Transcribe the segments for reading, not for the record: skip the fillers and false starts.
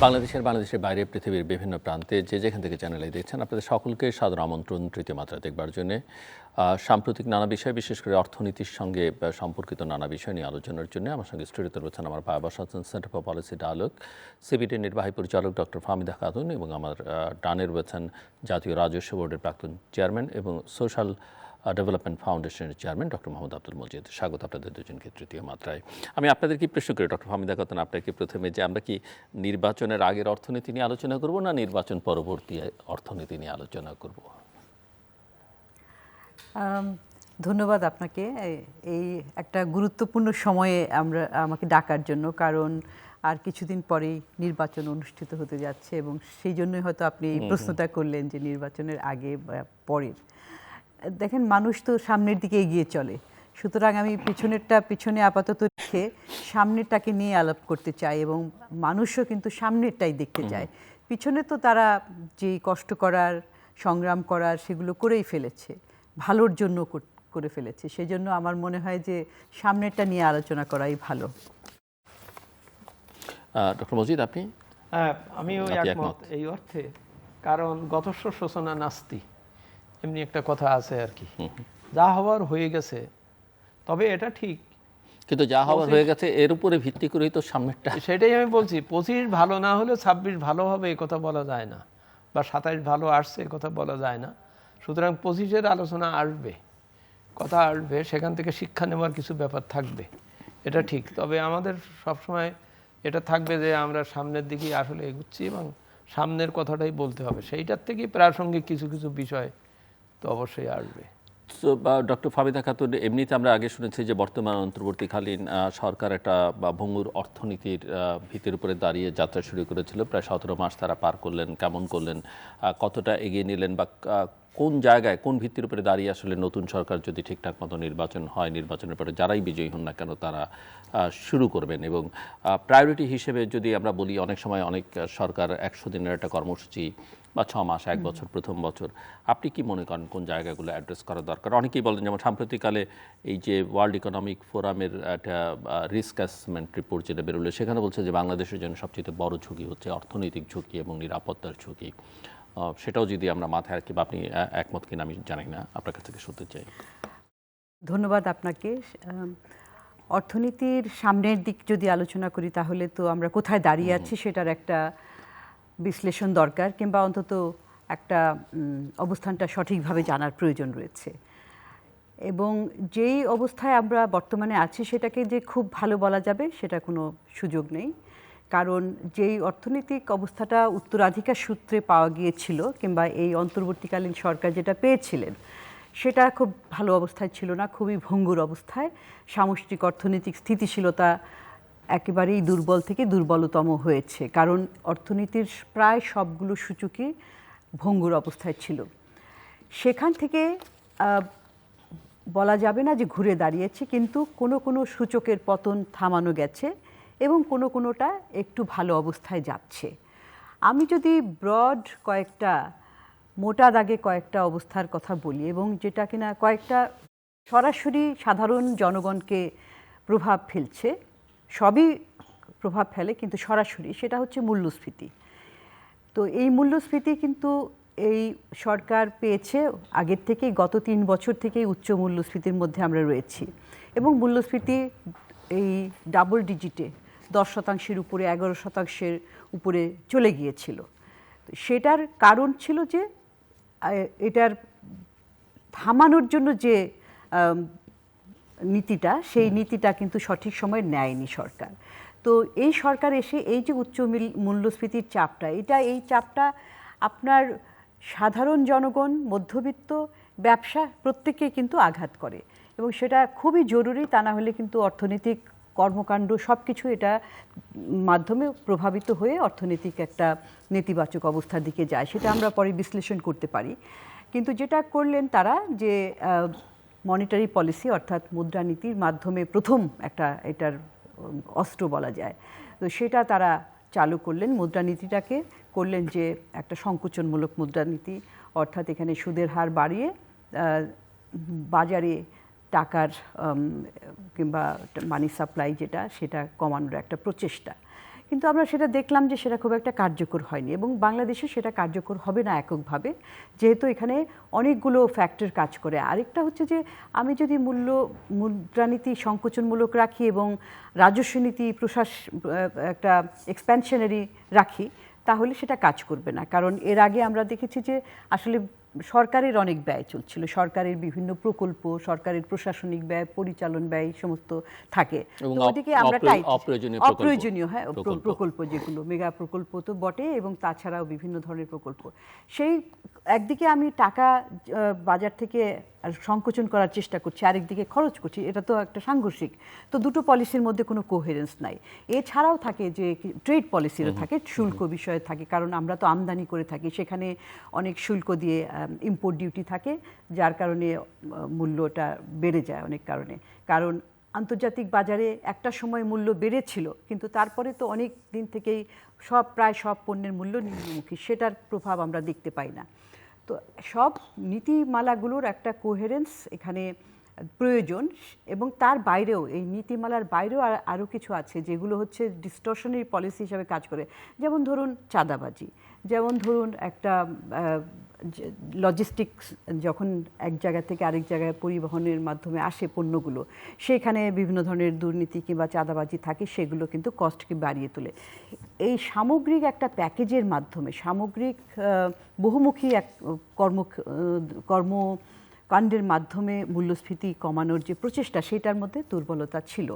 বাংলাদেশের বাইরে পৃথিবীর বিভিন্ন প্রান্তে যেখান থেকে চ্যানেলে দেখছেন আপনাদের সকলকে সাদর আমন্ত্রণ তৃতীয় মাত্রা দেখবার জন্য। সাম্প্রতিক নানা বিষয়, বিশেষ করে অর্থনীতির সঙ্গে সম্পর্কিত নানা বিষয় নিয়ে আলোচনার জন্য আমার সঙ্গে স্টুডিওতে রয়েছেন আমার ভাইবা সাজান সেন্টার ফর পলিসি ডায়ালগ সিবিডির নির্বাহী পরিচালক ডক্টর ফাহমিদা খাতুন এবং আমার ডানে রয়েছেন জাতীয় রাজস্ব বোর্ডের প্রাক্তন চেয়ারম্যান এবং সোশ্যাল ডেভেলপমেন্ট ফাউন্ডেশনের চেয়ারম্যান ডক্টর মোহাম্মদ আব্দুল মজিদ। স্বাগত আপনাদের দুজনকে তৃতীয় মাত্রায়। আমি আপনাদেরকে প্রশ্ন করি ডক্টর ফাহমিদা খাতুন, আপনাকে প্রথমে, যে আমরা কি নির্বাচনের আগের অর্থনীতি নিয়ে আলোচনা করব না নির্বাচন পরবর্তী অর্থনীতি নিয়ে আলোচনা করব? ধন্যবাদ আপনাকে এই একটা গুরুত্বপূর্ণ সময়ে আমাকে ডাকার জন্য, কারণ আর কিছুদিন পরেই নির্বাচন অনুষ্ঠিত হতে যাচ্ছে এবং সেই জন্যই হয়তো আপনি এই প্রশ্নটা করলেন যে নির্বাচনের আগে বা পরের। দেখেন, মানুষ তো সামনের দিকে এগিয়ে চলে, সুতরাং আমি পিছনে আপাতত রেখে সামনেরটাকে নিয়ে আলাপ করতে চাই এবং মানুষও কিন্তু সামনেরটাই দেখতে চায়। পিছনে তো তারা যে কষ্ট করার, সংগ্রাম করার সেগুলো করেই ফেলেছে, ভালোর জন্য করে ফেলেছে। সেজন্য আমার মনে হয় যে সামনেরটা নিয়ে আলোচনা করাই ভালো। ডক্টর মজিদ, আপনি? আমিও একমত এই অর্থে, কারণ গতস্ব শোচনা নাস্তি, এমনি একটা কথা আছে আর কি। যা হওয়ার হয়ে গেছে, তবে এটা ঠিক, কিন্তু যা হওয়ার হয়ে গেছে এর উপরে ভিত্তি করেই তো সামনেরটা। সেটাই আমি বলছি, 25 ভালো না হলে 26 ভালো হবে এ কথা বলা যায় না, বা 27 ভালো আসছে এ কথা বলা যায় না। সুতরাং 25-এর আলোচনা আসবে, কথা আসবে, সেখান থেকে শিক্ষা নেওয়ার কিছু ব্যাপার থাকবে, এটা ঠিক। তবে আমাদের সবসময় এটা থাকবে যে আমরা সামনের দিকেই আসলে এগুচ্ছি এবং সামনের কথাটাই বলতে হবে, সেইটার থেকেই প্রাসঙ্গিক কিছু কিছু বিষয় তো অবশ্যই আসবে। তো ডক্টর ফাহমিদা খাতুন, এমনিতে আমরা আগে শুনেছি যে বর্তমান অন্তর্বর্তীকালীন সরকার একটা ভঙ্গুর অর্থনীতির ভিত্তির উপরে দাঁড়িয়ে যাত্রা শুরু করেছিল। প্রায় 17 মাস তারা পার করলেন। কেমন করলেন, কতটা এগিয়ে নিলেন, বা কোন জায়গায়, কোন ভিত্তির উপরে দাঁড়িয়ে আসলে নতুন সরকার যদি ঠিকঠাক মতো নির্বাচন হয়, নির্বাচনের পরে যারাই বিজয়ী হন না কেন তারা শুরু করবেন? এবং প্রায়োরিটি হিসেবে যদি আমরা বলি, অনেক সময় অনেক সরকার 100 দিনের একটা কর্মসূচি বা 6 মাস, 1 বছর, প্রথম বছর, আপনি কি মনে করেন কোন জায়গাগুলো অ্যাড্রেস করা দরকার? অনেকেই বলেন, যেমন সাম্প্রতিককালে এই যে ওয়ার্ল্ড ইকোনমিক ফোরামের একটা রিস্ক অ্যাসেসমেন্ট রিপোর্ট যেটা বেরোলো, সেখানে বলছে যে বাংলাদেশের জন্য সবচেয়ে বড় ঝুঁকি হচ্ছে অর্থনৈতিক ঝুঁকি এবং নিরাপত্তার ঝুঁকি। সেটাও যদি আমরা মাথায় রাখি, বা আপনি একমত কিনা আমি জানি না, আপনার কাছ থেকে শুনতে চাই। ধন্যবাদ আপনাকে। অর্থনীতির সামনের দিক যদি আলোচনা করি, তাহলে তো আমরা কোথায় দাঁড়িয়ে আছি সেটার একটা বিশ্লেষণ দরকার, কিংবা অন্তত একটা অবস্থানটা সঠিকভাবে জানার প্রয়োজন রয়েছে। এবং যেই অবস্থায় আমরা বর্তমানে আছি সেটাকে যে খুব ভালো বলা যাবে সেটা কোনো সুযোগ নেই, কারণ যেই অর্থনৈতিক অবস্থাটা উত্তরাধিকার সূত্রে পাওয়া গিয়েছিল, কিংবা এই অন্তর্বর্তীকালীন সরকার যেটা পেয়েছিলেন, সেটা খুব ভালো অবস্থায় ছিল না, খুবই ভঙ্গুর অবস্থায়। সামষ্টিক অর্থনৈতিক স্থিতিশীলতা একেবারেই দুর্বল থেকে দুর্বলতম হয়েছে, কারণ অর্থনীতির প্রায় সবগুলো সূচকই ভঙ্গুর অবস্থায় ছিল। সেখান থেকে বলা যাবে না যে ঘুরে দাঁড়িয়েছে, কিন্তু কোনো কোনো সূচকের পতন থামানো গেছে এবং কোনোটা একটু ভালো অবস্থায় যাচ্ছে। আমি যদি ব্রড কয়েকটা, মোটা দাগে কয়েকটা অবস্থার কথা বলি, এবং যেটা কিনা কয়েকটা সরাসরি সাধারণ জনগণকে প্রভাব ফেলছে, সবই প্রভাব ফেলে কিন্তু সরাসরি, সেটা হচ্ছে মূল্যস্ফীতি। তো এই মূল্যস্ফীতি কিন্তু এই সরকার পেয়েছে আগের থেকেই, গত 3 বছর থেকেই উচ্চ মূল্যস্ফীতির মধ্যে আমরা রয়েছি, এবং মূল্যস্ফীতি এই ডাবল ডিজিটে 10% উপরে, 11% উপরে চলে গিয়েছিল। সেটার কারণ ছিল যে এটার থামানোর জন্য যে নীতিটা, সেই নীতিটা কিন্তু সঠিক সময় নেয়নি সরকার। তো এই সরকার এসে এই যে উচ্চ মূল্যস্ফীতির চাপটা, এই চাপটা আপনার সাধারণ জনগণ, মধ্যবিত্ত, ব্যবসা প্রত্যেককে কিন্তু আঘাত করে, এবং সেটা খুবই জরুরি। তা না হলে কিন্তু অর্থনৈতিক কর্মকাণ্ড সব কিছু এটা মাধ্যমে প্রভাবিত হয়ে অর্থনৈতিক একটা নেতিবাচক অবস্থার দিকে যায়, সেটা আমরা পরে বিশ্লেষণ করতে পারি। কিন্তু যেটা করলেন তারা, যে মনিটারি পলিসি অর্থাৎ মুদ্রানীতির মাধ্যমে প্রথম এটার অস্ত্র বলা যায়, তো সেটা তারা চালু করলেন। মুদ্রানীতিটাকে করলেন যে একটা সংকোচনমূলক মুদ্রানীতি, অর্থাৎ এখানে সুদের হার বাড়িয়ে বাজারে টাকার কিংবা মানি সাপ্লাই যেটা, সেটা কমানোর একটা প্রচেষ্টা। কিন্তু আমরা সেটা দেখলাম যে সেটা খুব একটা কার্যকর হয়নি, এবং বাংলাদেশে সেটা কার্যকর হবে না এককভাবে, যেহেতু এখানে অনেকগুলো ফ্যাক্টর কাজ করে। আরেকটা হচ্ছে যে আমি যদি মুদ্রানীতি সংকোচনমূলক রাখি এবং রাজস্ব নীতি একটা এক্সপ্যানশনারি রাখি, তাহলে সেটা কাজ করবে না। কারণ এর আগে আমরা দেখেছি যে আসলে সরকারের অনেক ব্যয় চলছিল, সরকারের বিভিন্ন প্রকল্প, সরকারের প্রশাসনিক ব্যয়, পরিচালন ব্যয় সমস্ত থাকে। এবং তো ওদিকে আমরা অপ্রয়োজনীয় প্রকল্প। অপ্রয়োজনীয় প্রকল্প যেগুলো মেগা প্রকল্প তো বটে, এবং তাছাড়াও বিভিন্ন ধরনের প্রকল্প। সেই একদিকে আমি টাকা বাজার থেকে সংকোচন করার চেষ্টা করছি, আরেকদিকে খরচ করছি, এটা তো একটা সাংঘর্ষিক। তো দুটো পলিসির মধ্যে কোনো কোহেরেন্স নাই। এছাড়াও থাকে যে ট্রেড পলিসিরও থাকে, শুল্ক বিষয়ে থাকে, কারণ আমরা তো আমদানি করে থাকি, সেখানে অনেক শুল্ক দিয়ে ইম্পোর্ট ডিউটি থাকে, যার কারণে মূল্যটা বেড়ে যায় অনেক কারণে। কারণ আন্তর্জাতিক বাজারে একটা সময় মূল্য বেড়েছিল, কিন্তু তারপরে তো অনেক দিন থেকেই প্রায় সব পণ্যের মূল্য নিম্নমুখী, সেটার প্রভাব আমরা দেখতে পাই না। তো সব নীতিমালাগুলোর একটা কোহেরেন্স এখানে প্রয়োজন, এবং তার বাইরেও, এই নীতিমালার বাইরেও আরও কিছু আছে যেগুলো হচ্ছে ডিস্টরশনারি পলিসি হিসাবে কাজ করে। যেমন ধরুন চাঁদাবাজি, যেমন ধরুন একটা লজিস্টিক্স, যখন এক জায়গা থেকে আরেক জায়গায় পরিবহনের মাধ্যমে আসে পণ্যগুলো, সেখানে বিভিন্ন ধরনের দুর্নীতি কিংবা চাঁদাবাজি থাকে, সেগুলো কিন্তু কস্টকে বাড়িয়ে তোলে। এই সামগ্রিক একটা প্যাকেজের মাধ্যমে, সামগ্রিক বহুমুখী এক কর্মকাণ্ডের মাধ্যমে মূল্যস্ফীতি কমানোর যে প্রচেষ্টা, সেটার মধ্যে দুর্বলতা ছিল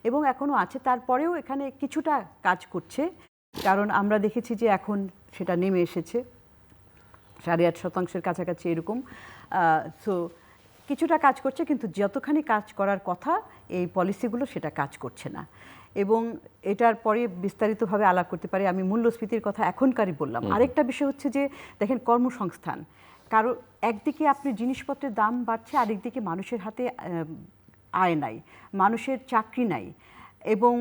এবং এখনও আছে। তারপরেও এখানে কিছুটা কাজ করছে, কারণ আমরা দেখেছি যে এখন সেটা নেমে এসেছে 8.5% কাছাকাছি এরকম। সো কিছুটা কাজ করছে, কিন্তু যতখানি কাজ করার কথা এই পলিসিগুলো সেটা কাজ করছে না। এবং এটার পরে বিস্তারিতভাবে আলাপ করতে পারি। আমি মূল্যস্ফীতির কথা এখনকারই বললাম। আরেকটা বিষয় হচ্ছে যে দেখেন, কর্মসংস্থান, কারণ একদিকে আপনি জিনিসপত্রের দাম বাড়ছে, আরেকদিকে মানুষের হাতে আয় নাই, মানুষের চাকরি নাই, এবং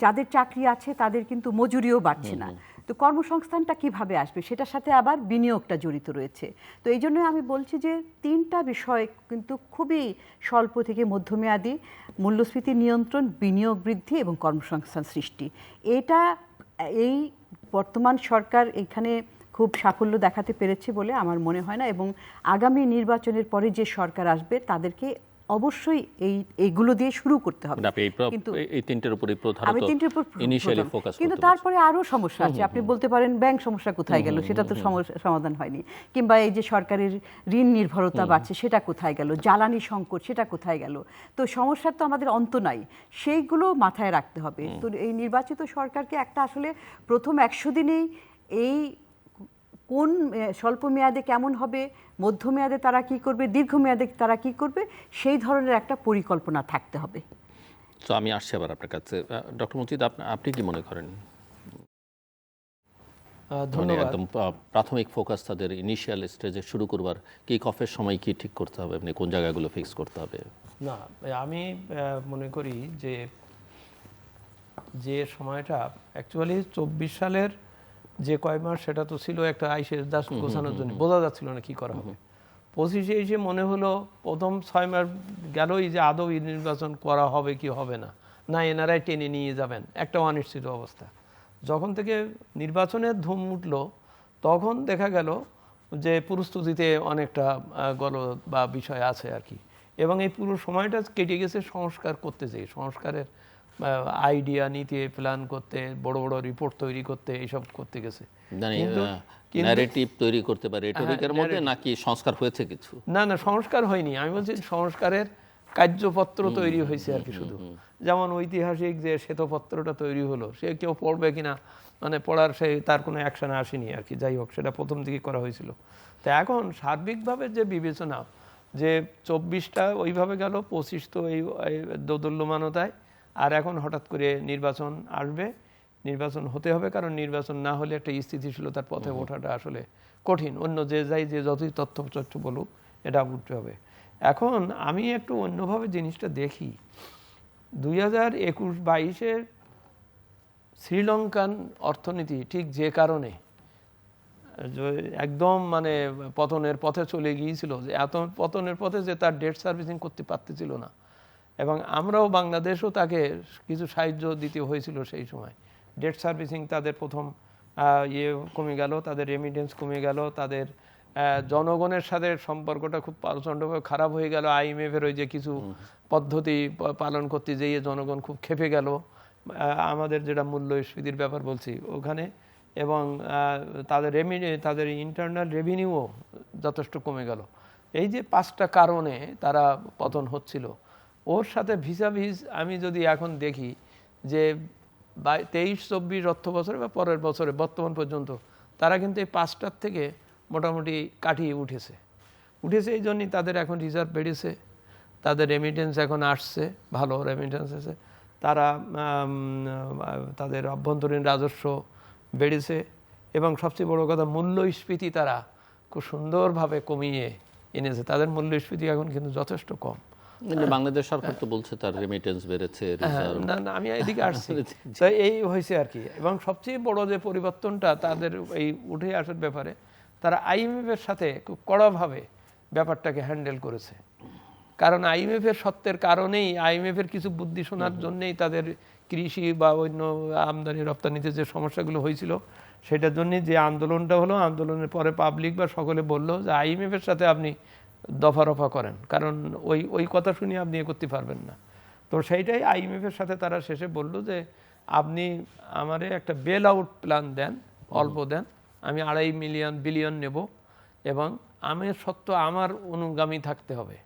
যাদের চাকরি আছে তাদের কিন্তু মজুরিও বাড়ছে না। তো কর্মসংস্থানটা কিভাবে আসবে, সেটার সাথে আবার বিনিয়োগটা জড়িত রয়েছে। তো এই জন্য আমি বলছি যে তিনটা বিষয় কিন্তু খুবই স্বল্প থেকে মধ্যমেয়াদী: মূল্যস্ফীতি নিয়ন্ত্রণ, বিনিয়োগ বৃদ্ধি এবং কর্মসংস্থান সৃষ্টি। এই বর্তমান সরকার এখানে খুব সাফল্য দেখাতে পেরেছে বলে আমার মনে হয় না, এবং আগামী নির্বাচনের পরে যে সরকার আসবে তাদেরকে অবশ্যই এইগুলো দিয়ে শুরু করতে হবে। কিন্তু এই তিনটের উপরই প্রধানত ইনিশিয়ালি ফোকাস, কিন্তু তারপরে আরও সমস্যা আছে। আপনি বলতে পারেন ব্যাংক সমস্যা কোথায় গেল, সেটা তো সমাধান হয়নি, কিংবা এই যে সরকারের ঋণ নির্ভরতা বাড়ছে, সেটা কোথায় গেল, জ্বালানি সংকট, সেটা কোথায় গেল। তো সমস্যার তো আমাদের অন্ত নাই, সেইগুলো মাথায় রাখতে হবে। তো এই নির্বাচিত সরকারকে একটা আসলে প্রথম 100 দিনেই এই কোন স্বল্প মেয়াদে কেমন হবে, মধ্যমেয়াদে তারা কি করবে, দীর্ঘমেয়াদে তারা কি করবে, সেই ধরনের একটা পরিকল্পনা থাকতে হবে। তো আমি আসছি আবার আপনার কাছে। ডক্টর মজিদ, আপনি কি মনে করেন? ধন্যবাদ। একদম প্রাথমিক ফোকাস তাদের ইনিশিয়াল স্টেজে শুরু করবার কিক অফের সময় কি ঠিক করতে হবে, মানে কোন জায়গাগুলো ফিক্স করতে হবে? না, আমি মনে করি যে সময়টা অ্যাকচুয়ালি 24 সালের যে কয় মাস, সেটা তো ছিল একটা আইসের দাস গোছানোর জন্য, বোঝা যাচ্ছিল না কি করা হবে। 25-এ এসে মনে হলো প্রথম 6 মাস গেলই যে আদৌ নির্বাচন করা হবে কি হবে না, না এনারাই টেনে নিয়ে যাবেন, একটা অনিশ্চিত অবস্থা। যখন থেকে নির্বাচনের ধুম উঠলো, তখন দেখা গেল যে প্রস্তুতিতে অনেকটা গলদ বা বিষয় আছে আর কি। এবং এই পুরো সময়টা কেটে গেছে সংস্কার করতে যেয়ে, সংস্কারের আইডিয়া নিতে, প্ল্যান করতে, বড় বড় রিপোর্ট তৈরি করতে, এইসব করতে গেছে। ন্যারেটিভ তৈরি করতে পারে রেটরিকের মধ্যে, নাকি সংস্কার হয়েছে কিছু? না, সংস্কার হয়নি। আমি বলছি সংস্কারের কার্যপত্র তৈরি হয়েছে আর কি শুধু। যেমন ঐতিহাসিক যে শ্বেতপত্রটা তৈরি হলো, সে কেউ পড়বে কিনা, মানে পড়ার তার কোনো অ্যাকশনে আসেনি আর কি। যাই হোক, সেটা প্রথম দিকে করা হয়েছিল। তো এখন সার্বিকভাবে যে বিবেচনা, যে 24টা ওইভাবে গেল, 25 তো এই দোদুল্যমানতায়, আর এখন হঠাৎ করে নির্বাচন আসবে, নির্বাচন হতে হবে, কারণ নির্বাচন না হলে একটা স্থিতিশীলতার পথে ওঠাটা আসলে কঠিন। অন্য যে যতই তথ্য বলুক, এটা উঠতে হবে। এখন আমি একটু অন্যভাবে জিনিসটা দেখি। 2021-22-এর শ্রীলঙ্কান অর্থনীতি ঠিক যে কারণে একদম মানে পতনের পথে চলে গিয়েছিল, যে এত পতনের পথে যে তার ডেট সার্ভিসিং করতে পারতেছিল না, এবং আমরাও বাংলাদেশও তাকে কিছু সাহায্য দিতে হয়েছিল সেই সময়, ডেট সার্ভিসিং তাদের প্রথম ইয়ে কমে গেল, তাদের রেমিটেন্স কমে গেল, তাদের জনগণের সাথে সম্পর্কটা খুব প্রচণ্ডভাবে খারাপ হয়ে গেল। আইএমএফের ওই যে কিছু পদ্ধতি পালন করতে যেয়ে জনগণ খুব ক্ষেপে গেল, আমাদের যেটা মূল্যস্ফীতির ব্যাপার বলছি ওখানে, এবং তাদের ইন্টারনাল রেভিনিউও যথেষ্ট কমে গেল। এই যে 5টা কারণে তারা পতন হচ্ছিল, ওর সাথে ভিসাভিস আমি যদি এখন দেখি যে 23-24 অর্থ বছরে বা পরের বছরে বর্তমান পর্যন্ত তারা কিন্তু এই 5টার থেকে মোটামুটি কাটিয়ে উঠেছে এই জন্যই তাদের এখন রিজার্ভ বেড়েছে, তাদের রেমিটেন্স এখন আসছে, ভালো রেমিটেন্স আছে, তারা তাদের অভ্যন্তরীণ রাজস্ব বেড়েছে, এবং সবচেয়ে বড় কথা মূল্যস্ফীতি তারা খুব সুন্দরভাবে কমিয়ে এনেছে। তাদের মূল্যস্ফীতি এখন কিন্তু যথেষ্ট কম। কিন্তু বাংলাদেশ সরকার তো বলছে তার রেমিটেন্স বেড়েছে, না না, আমি এদিকে আসছি। তো এই হয়েছে আর কি। এবং সবচেয়ে বড় যে পরিবর্তনটা তাদের এই উঠে আসার ব্যাপারে, তারা আইএমএফের সাথে খুব কড়াভাবে ব্যাপারটাকে হ্যান্ডেল করেছে। কারণ আইএমএফের সত্যের কারণেই, আইএমএফের কিছু বুদ্ধি শোনার জন্যেই তাদের কৃষি বা অন্য আমদানি রপ্তানিতে যে সমস্যাগুলো হয়েছিল, সেটার জন্যই যে আন্দোলনটা হলো, আন্দোলনের পরে পাবলিক বা সকলে বললো যে আইএমএফের সাথে আপনি দফা রফা করেন, কারণ ওই কথা শুনে আপনি এ করতে পারবেন না। তো সেইটাই আইএমএফের সাথে তারা শেষে বলল যে আপনি আমারে একটা বেল আউট প্ল্যান দেন, অল্প দেন, আমি 2.5 বিলিয়ন নেব, এবং আমি সত্য আমার অনুগামী থাকতে হবে,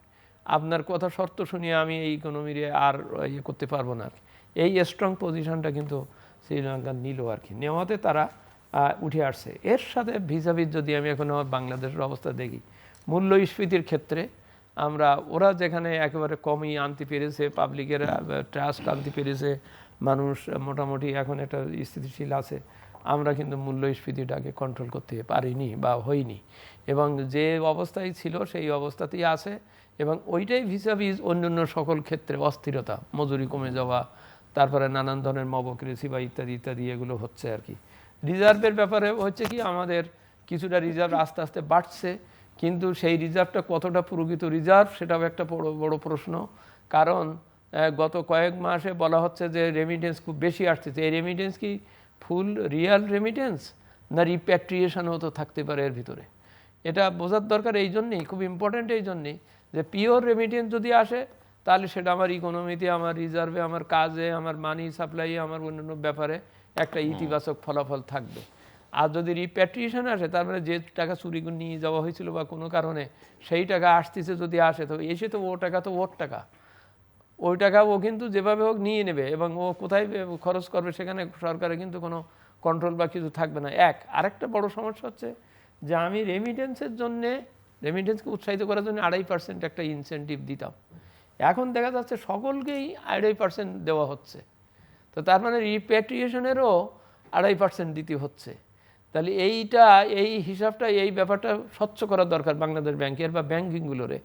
আপনার কথা শর্ত শুনিয়ে আমি এই ইকোনমির আর ইয়ে করতে পারবো না। এই স্ট্রং পজিশনটা কিন্তু শ্রীলঙ্কা নিল আর কি, নেওয়াতে তারা উঠে আসছে। এর সাথে ভিসাভিস যদি আমি এখন আমার বাংলাদেশের অবস্থা দেখি, মূল্যস্ফীতির ক্ষেত্রে আমরা ওরা যেখানে একেবারে কমই আনতে পেরেছে, পাবলিকের ট্রাস্ট আনতে পেরেছে, মানুষ মোটামুটি এখন একটা স্থিতিশীল আছে, আমরা কিন্তু মূল্যস্ফীতিটাকে কন্ট্রোল করতে পারিনি বা হইনি, এবং যে অবস্থায় ছিল সেই অবস্থাতেই আছে। এবং ওইটাই ভিসাভিস অন্যান্য সকল ক্ষেত্রে অস্থিরতা, মজুরি কমে যাওয়া, তারপরে নানান ধরনের মবক্রেসি বা ইত্যাদি ইত্যাদি এগুলো হচ্ছে আর কি। রিজার্ভের ব্যাপারে হচ্ছে কি, আমাদের কিছুটা রিজার্ভ আস্তে আস্তে বাড়ছে, কিন্তু সেই রিজার্ভটা কতটা প্রকৃত রিজার্ভ সেটাও একটা বড় প্রশ্ন। কারণ গত কয়েক মাসে বলা হচ্ছে যে রেমিটেন্স খুব বেশি আসতেছে। এই রেমিটেন্স কি ফুল রিয়াল রেমিটেন্স না রিপ্যাট্রিয়েশনও তো থাকতে পারে এর ভিতরে? এটা বোঝার দরকার। এই জন্যেই খুব ইম্পর্ট্যান্ট, এই জন্যেই যে পিওর রেমিটেন্স যদি আসে তাহলে সেটা আমার ইকোনমিতে, আমার রিজার্ভে, আমার কাজে, আমার মানি সাপ্লাইয়ে, আমার অন্যান্য ব্যাপারে একটা ইতিবাচক ফলাফল থাকবে। আর যদি রিপ্যাট্রিয়েশন আসে, তার মানে যে টাকা চুরি করে নিয়ে যাওয়া হয়েছিল বা কোনো কারণে সেই টাকা আসতেছে যদি আসে, তো এসে তো ও টাকা তো ওর টাকা, ওই টাকা ও কিন্তু যেভাবে হোক নিয়ে নেবে, এবং ও কোথায় খরচ করবে সেখানে সরকারের কিন্তু কোনো কন্ট্রোল বা কিছু থাকবে না। আরেকটা বড় সমস্যা হচ্ছে যে আমি রেমিটেন্সের জন্যে, রেমিটেন্সকে উৎসাহিত করার জন্য 2.5% একটা ইনসেন্টিভ দিতাম, এখন দেখা যাচ্ছে সকলকেই 2.5% দেওয়া হচ্ছে। তো তার মানে রিপ্যাট্রিয়েশনেরও 2.5% দিতে হচ্ছে। তাহলে এই হিসাবটা, এই ব্যাপারটা স্বচ্ছ করার দরকার বাংলাদেশ ব্যাংকের বা ব্যাংকিংগুলোরে,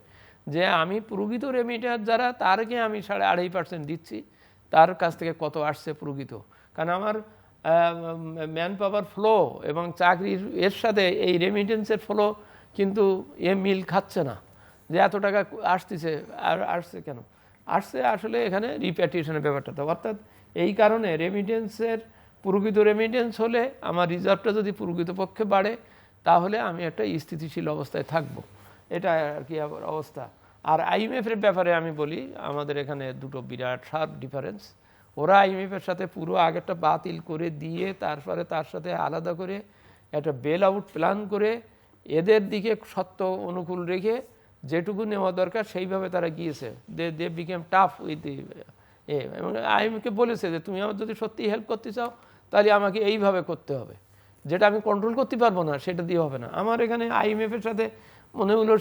যে আমি প্রকৃত রেমিটার যারা, তারকে আমি 2.5% দিচ্ছি, তার কাছ থেকে কত আসছে প্রকৃত। কারণ আমার ম্যান পাওয়ার ফ্লো এবং চাকরির এর সাথে এই রেমিটেন্সের ফ্লো কিন্তু মিল খাচ্ছে না, যে এত টাকা আসতেছে আর আসছে কেন, আসছে আসলে এখানে রিপ্যাট্রিয়েশনের ব্যাপারটা। তো অর্থাৎ এই কারণে রেমিটেন্সের প্রকৃত রেমিটেন্স হলে আমার রিজার্ভটা যদি প্রকৃতপক্ষে বাড়ে, তাহলে আমি একটা স্থিতিশীল অবস্থায় থাকব, এটা আর কি অবস্থা। আর আইএমএফের ব্যাপারে আমি বলি, আমাদের এখানে দুটো বিরাট শার্প ডিফারেন্স। ওরা আইএমএফের সাথে পুরো আগেরটা বাতিল করে দিয়ে তারপরে তার সাথে আলাদা করে একটা বেল আউট প্ল্যান করে এদের দিকে সত্য অনুকূল রেখে যেটুকু নেওয়া দরকার সেইভাবে তারা গিয়েছে। দে বিকেম টাফ উইথ এবং আইএমএফকে বলেছে যে তুমি আমার যদি সত্যি হেল্প করতে চাও তাহলে আমাকে এইভাবে করতে হবে, যেটা আমি কন্ট্রোল করতে পারবো না সেটা দিয়ে হবে না। আমার এখানে আইএমএফের সাথে মনে হলো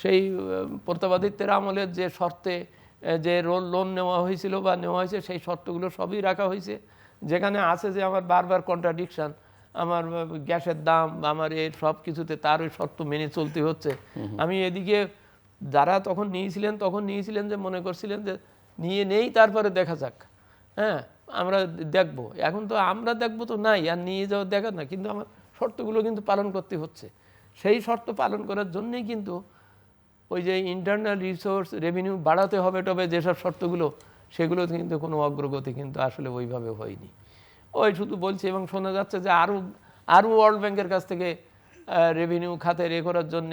সেই প্রতাপাদিত্যের আমলের যে শর্তে যে লোন নেওয়া হয়েছিল বা নেওয়া হয়েছে, সেই শর্তগুলো সবই রাখা হয়েছে, যেখানে আছে যে আমার বারবার কন্ট্রাডিকশান, আমার গ্যাসের দাম, আমার এই সব কিছুতে তার ওই শর্ত মেনে চলতে হচ্ছে। আমি এদিকে যারা তখন নিয়েছিলেন যে মনে করছিলেন যে নিয়ে নেই তারপরে দেখা যাক, হ্যাঁ আমরা দেখবো, এখন তো আমরা দেখবো তো নাই, আর নিয়ে যাওয়া দেখা না, কিন্তু আমার শর্তগুলো কিন্তু পালন করতে হচ্ছে। সেই শর্ত পালন করার জন্যেই কিন্তু ওই যে ইন্টারনাল রিসোর্স রেভিনিউ বাড়াতে হবে, তবে যেসব শর্তগুলো, সেগুলো কিন্তু কোনো অগ্রগতি কিন্তু আসলে ওইভাবে হয়নি। ওই শুধু বলছে, এবং শোনা যাচ্ছে যে আরও ওয়ার্ল্ড ব্যাংকের কাছ থেকে রেভিনিউ খাতে করার জন্য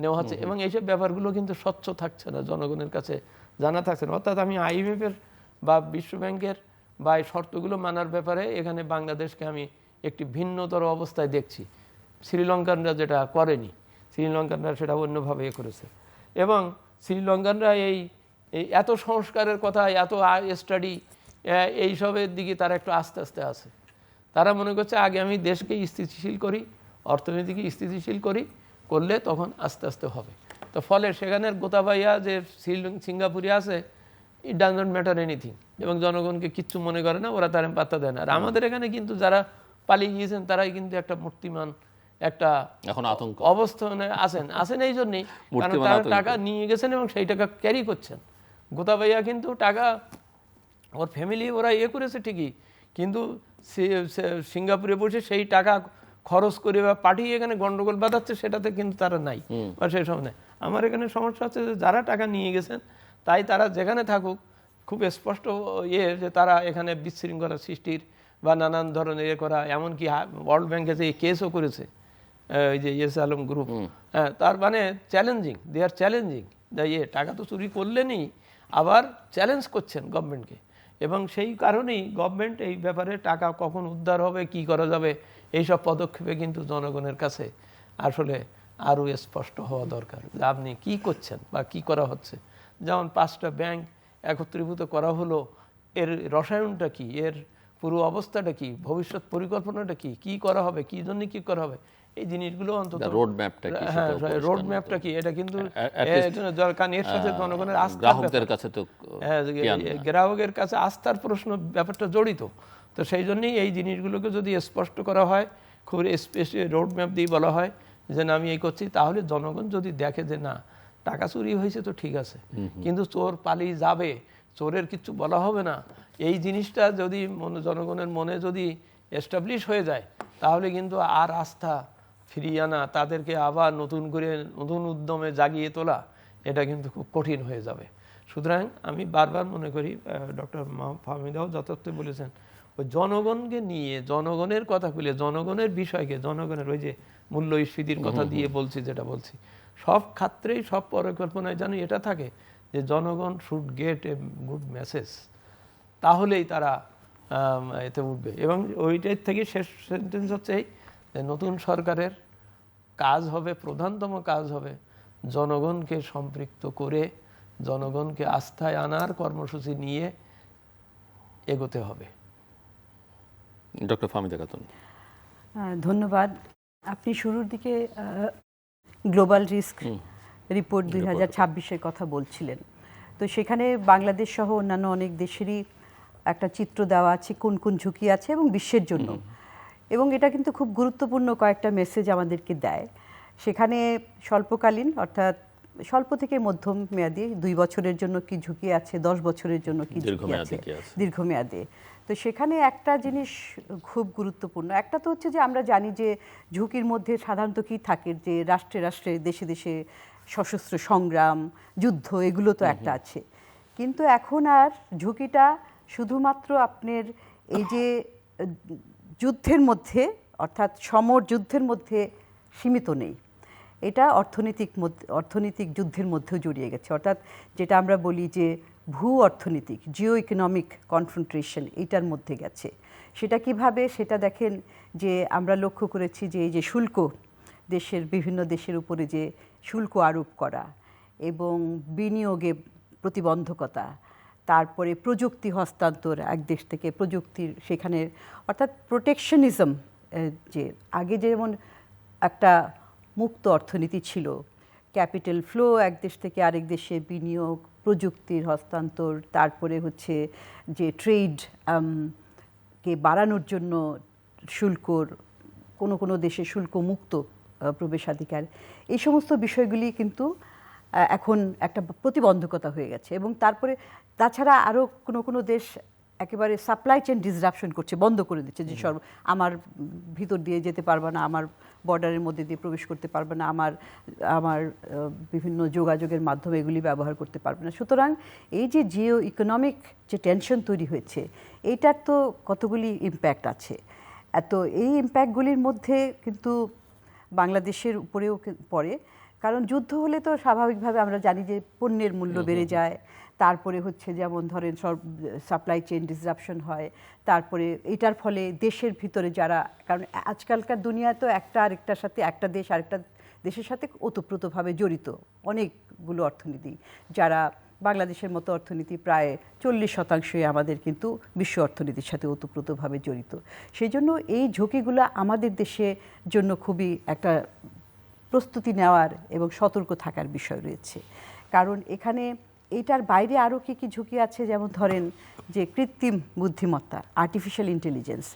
নেওয়া হচ্ছে, এবং এইসব ব্যাপারগুলো কিন্তু স্বচ্ছ থাকছে না, জনগণের কাছে জানা থাকছে না। অর্থাৎ আমি IMF-এর বা বিশ্ব ব্যাংকের বা এই শর্তগুলো মানার ব্যাপারে এখানে বাংলাদেশকে আমি একটি ভিন্নতর অবস্থায় দেখছি। শ্রীলঙ্কানরা যেটা করেনি, শ্রীলঙ্কানরা সেটা অন্যভাবে করেছে, এবং শ্রীলঙ্কানরা এই এত সংস্কারের কথা, এত স্টাডি, এইসবের দিকে তারা একটু আস্তে আস্তে আছে। তারা মনে করছে আগে আমি দেশকে স্থিতিশীল করি, অর্থনীতিকে স্থিতিশীল করলে তখন আস্তে আস্তে হবে। তো ফলে সেখানের গোতাবাইয়া যে সিঙ্গাপুরে আছে, it does not matter anything, এবং জনগণকে কিচ্ছু মনে করে না, ওরা তার পাত্তা দেয় না। আর আমাদের এখানে কিন্তু যারা পালিয়ে গিয়েছেন তারাই কিন্তু একটা মূর্তিমান একটা এখন আতঙ্ক অবস্থানে আছেন এই জন্যই, কারণ তারা টাকা নিয়ে গেছেন এবং সেই টাকা ক্যারি করছেন। গোতাবাইয়া কিন্তু টাকা ওর ফ্যামিলি ওরা করেছে ঠিকই, কিন্তু সিঙ্গাপুরে বসে সেই টাকা খরচ করে বা পাঠিয়ে এখানে গন্ডগোল বাঁধাচ্ছে, সেটাতে কিন্তু তারা নাই, বা সেই সময় নেই। আমার এখানে সমস্যা হচ্ছে যে যারা টাকা নিয়ে গেছেন, তাই তারা যেখানে থাকুক খুব স্পষ্ট যে তারা এখানে বিশৃঙ্খলা সৃষ্টির বা নানান ধরনের করা, এমনকি ওয়ার্ল্ড ব্যাংকে যে কেসও করেছে এই যে আলম গ্রুপ, হ্যাঁ, তার মানে চ্যালেঞ্জিং, দে আর চ্যালেঞ্জিং, টাকা তো চুরি করলেনই, আবার চ্যালেঞ্জ করছেন গভর্নমেন্টকে, এবং সেই কারণেই গভর্নমেন্ট এই ব্যাপারে টাকা কখন উদ্ধার হবে, কি করা যাবে, এইসব পদক্ষেপে কিন্তু জনগণের কাছে আসলে আরও স্পষ্ট হওয়া দরকার যে আপনি কী করছেন বা কি করা হচ্ছে। যেমন 5টা ব্যাংক একত্রীভূত করা হলো, এর রসায়নটা কি, এর পুরো অবস্থাটা কি, ভবিষ্যৎ পরিকল্পনাটা কি, কি করা হবে, কি জন্য কি করা হবে, এই জিনিসগুলো অন্তত রোড ম্যাপটা কি, হ্যাঁ, রোড ম্যাপটা কি, এটা কিন্তু কারণ এর সাথে জনগণের আস্থা, গ্রাহকদের কাছে তো গ্রাহকের কাছে আস্থার প্রশ্ন ব্যাপারটা জড়িত। তো সেই জন্যই এই জিনিসগুলোকে যদি স্পষ্ট করা হয়, খুব স্পেশাল রোড ম্যাপ দিয়ে বলা হয় যে না আমি এই করছি, তাহলে জনগণ যদি দেখে যে না টাকা চুরি হয়েছে তো ঠিক আছে, কিন্তু চোর পালিয়ে যাবে, চোরের কিছু বলা হবে না, এই জিনিসটা যদি জনগণের মনে যদি এস্টাবলিশ হয়ে যায়, তাহলে কিন্তু আর আস্থা ফিরিয়ে আনা, তাদেরকে আবার নতুন করে নতুন উদ্যমে জাগিয়ে তোলা, এটা কিন্তু খুব কঠিন হয়ে যাবে। সুতরাং আমি বারবার মনে করি, ডক্টর ফাহমিদাও যথার্থ বলেছেন, ওই জনগণকে নিয়ে, জনগণের কথা বলে, জনগণের বিষয়কে, জনগণের ওই যে মূল্যস্ফীতির কথা দিয়ে বলছি, যেটা বলছি, সব ক্ষেত্রেই সব পরিকল্পনায় যেন এটা থাকে যে জনগণ should get a good message, তাহলেই তারা এতে উঠবে। এবং ওইটার থেকে শেষ সেন্টেন্স হচ্ছে এই যে নতুন সরকারের কাজ হবে, প্রধানতম কাজ হবে জনগণকে সম্পৃক্ত করে, জনগণকে আস্থায় আনার কর্মসূচি নিয়ে এগোতে হবে। ডক্টর ফাহমিদা খাতুন, ধন্যবাদ। আপনি শুরুর দিকে গ্লোবাল রিস্ক রিপোর্ট 2026-এর কথা বলছিলেন, তো সেখানে বাংলাদেশ সহ অন্যান্য অনেক দেশেরই একটা চিত্র দেওয়া আছে কোন কোন ঝুঁকি আছে এবং বিশ্বের জন্য, এবং এটা কিন্তু খুব গুরুত্বপূর্ণ কয়েকটা মেসেজ আমাদেরকে দেয়। সেখানে স্বল্পকালীন, অর্থাৎ স্বল্প থেকে মধ্যম মেয়াদী 2 বছরের জন্য কি ঝুঁকি আছে, 10 বছরের জন্য কি ঝুঁকি আছে, দীর্ঘমেয়াদে। তো সেখানে একটা জিনিস খুব গুরুত্বপূর্ণ, একটা তো হচ্ছে যে আমরা জানি যে ঝুঁকির মধ্যে সাধারণত কি থাকে, যে রাষ্ট্রে রাষ্ট্রে, দেশে দেশে সশস্ত্র সংগ্রাম, যুদ্ধ, এগুলো তো একটা আছে। কিন্তু এখন আর ঝুঁকিটা শুধুমাত্র আপনার এই যে যুদ্ধের মধ্যে, অর্থাৎ সমর যুদ্ধের মধ্যে সীমিত নেই, এটা অর্থনৈতিক যুদ্ধের মধ্যেও জড়িয়ে গেছে। অর্থাৎ যেটা আমরা বলি যে ভূ অর্থনৈতিক, জিও ইকোনমিক কনফ্রন্ট্রেশন, এইটার মধ্যে গেছে। সেটা কিভাবে, সেটা দেখেন যে আমরা লক্ষ্য করেছি যে এই যে শুল্ক, দেশের বিভিন্ন দেশের উপরে যে শুল্ক আরোপ করা, এবং বিনিয়োগে প্রতিবন্ধকতা, তারপরে প্রযুক্তি হস্তান্তর এক দেশ থেকে প্রযুক্তির সেখানে, অর্থাৎ প্রোটেকশনিজম, যে আগে যেমন একটা মুক্ত অর্থনীতি ছিল, ক্যাপিটাল ফ্লো এক দেশ থেকে আরেক দেশে, বিনিয়োগ, প্রযুক্তির হস্তান্তর, তারপরে হচ্ছে যে ট্রেড কে বাড়ানোর জন্য শুল্কর, কোনো দেশে শুল্ক মুক্ত প্রবেশাধিকার, এই সমস্ত বিষয়গুলি কিন্তু এখন একটা প্রতিবন্ধকতা হয়ে গেছে। এবং তারপরে তাছাড়া আরও কোনো দেশ একেবারে সাপ্লাই চেইন ডিসরাপশন করছে, বন্ধ করে দিচ্ছে, যে আমার ভিতর দিয়ে যেতে পারবে না, আমার বর্ডারের মধ্যে দিয়ে প্রবেশ করতে পারবে না, আমার বিভিন্ন যোগাযোগের মাধ্যমে এগুলি ব্যবহার করতে পারবে না। সুতরাং এই যে জিও ইকোনমিক যে টেনশন তৈরি হয়েছে, এইটার তো কতগুলি ইম্প্যাক্ট আছে। এই ইম্প্যাক্টগুলির মধ্যে কিন্তু বাংলাদেশের উপরেও পড়ে, কারণ যুদ্ধ হলে তো স্বাভাবিকভাবে আমরা জানি যে পণ্যের মূল্য বেড়ে যায়, তারপরে হচ্ছে যেমন ধরেন সব সাপ্লাই চেইন ডিসরাপশন হয়, তারপরে এটার ফলে দেশের ভিতরে যারা, কারণ আজকালকার দুনিয়ায় তো একটা আরেকটার সাথে, একটা দেশ আরেকটা দেশের সাথে ওতপ্রোতভাবে জড়িত অনেকগুলো অর্থনীতি, যারা বাংলাদেশের মতো অর্থনীতি প্রায় 40% আমাদের কিন্তু বিশ্ব অর্থনীতির সাথে ওতপ্রোতভাবে জড়িত। সেই জন্য এই ঝুঁকিগুলো আমাদের দেশের জন্য খুবই একটা প্রস্তুতি নেওয়ার এবং সতর্ক থাকার বিষয় রয়েছে। কারণ এখানে এইটার বাইরে আরও কী কী ঝুঁকি আছে, যেমন ধরেন যে কৃত্রিম বুদ্ধিমত্তা, আর্টিফিশিয়াল ইন্টেলিজেন্স,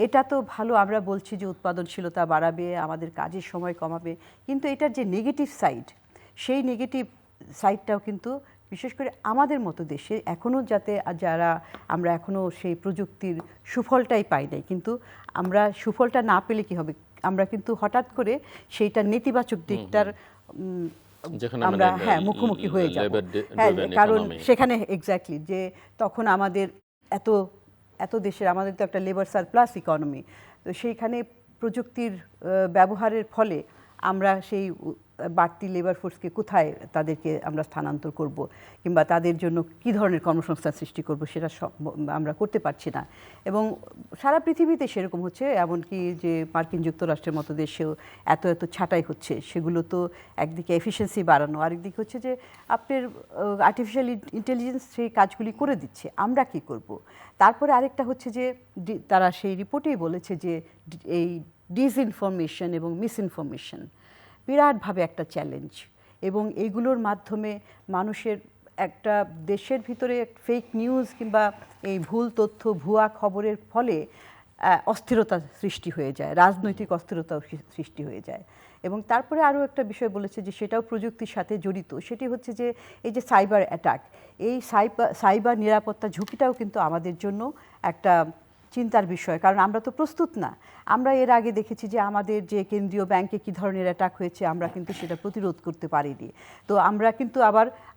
এটা তো ভালো, আমরা বলছি যে উৎপাদনশীলতা বাড়াবে, আমাদের কাজের সময় কমাবে, কিন্তু এটার যে নেগেটিভ সাইড, সেই নেগেটিভ সাইডটাও কিন্তু বিশেষ করে আমাদের মতো দেশে এখনও আমরা এখনও সেই প্রযুক্তির সুফলটাই পাই নাই। কিন্তু আমরা সুফলটা না পেলে কি হবে, আমরা কিন্তু হঠাৎ করে সেইটার নেতিবাচক দিকটার আমরা মুখোমুখি হয়ে যাব। হ্যাঁ, কারণ সেখানে এক্স্যাক্টলি যে তখন আমাদের এত দেশের, আমাদের তো একটা লেবার সারপ্লাস ইকোনমি, তো সেইখানে প্রযুক্তির ব্যবহারের ফলে আমরা সেই বাড়তি লেবার ফোর্সকে কোথায় তাদেরকে আমরা স্থানান্তর করব, কিংবা তাদের জন্য কি ধরনের কর্মসংস্থান সৃষ্টি করব, সেটা আমরা করতে পারছি না। এবং সারা পৃথিবীতে সেরকম হচ্ছে, এমনকি যে মার্কিন যুক্তরাষ্ট্রের মতো দেশেও এত ছাঁটাই হচ্ছে, সেগুলো তো একদিকে এফিসিয়েন্সি বাড়ানো, আরেকদিকে হচ্ছে যে আপনার আর্টিফিশিয়াল ইন্টেলিজেন্স সেই কাজগুলি করে দিচ্ছে, আমরা কি করব। তারপরে আরেকটা হচ্ছে যে তারা সেই রিপোর্টেই বলেছে যে এই ডিসইনফরমেশন এবং মিসইনফরমেশন বিরাটভাবে একটা চ্যালেঞ্জ, এবং এইগুলোর মাধ্যমে মানুষের একটা দেশের ভিতরে ফেক নিউজ কিংবা এই ভুল তথ্য, ভুয়া খবরের ফলে অস্থিরতা সৃষ্টি হয়ে যায়, রাজনৈতিক অস্থিরতাও সৃষ্টি হয়ে যায়। এবং তারপরে আরও একটা বিষয় বলেছে যে সেটাও প্রযুক্তির সাথে জড়িত, সেটি হচ্ছে যে এই যে সাইবার অ্যাটাক, এই সাইবার নিরাপত্তা ঝুঁকিটাও কিন্তু আমাদের জন্য একটা চিন্তার বিষয়, কারণ আমরা তো প্রস্তুত না। আমরা এর আগে দেখেছি যে আমাদের যে কেন্দ্রীয় ব্যাংকে কী ধরনের অ্যাটাক হয়েছে, আমরা কিন্তু সেটা প্রতিরোধ করতে পারিনি। তো আমরা কিন্তু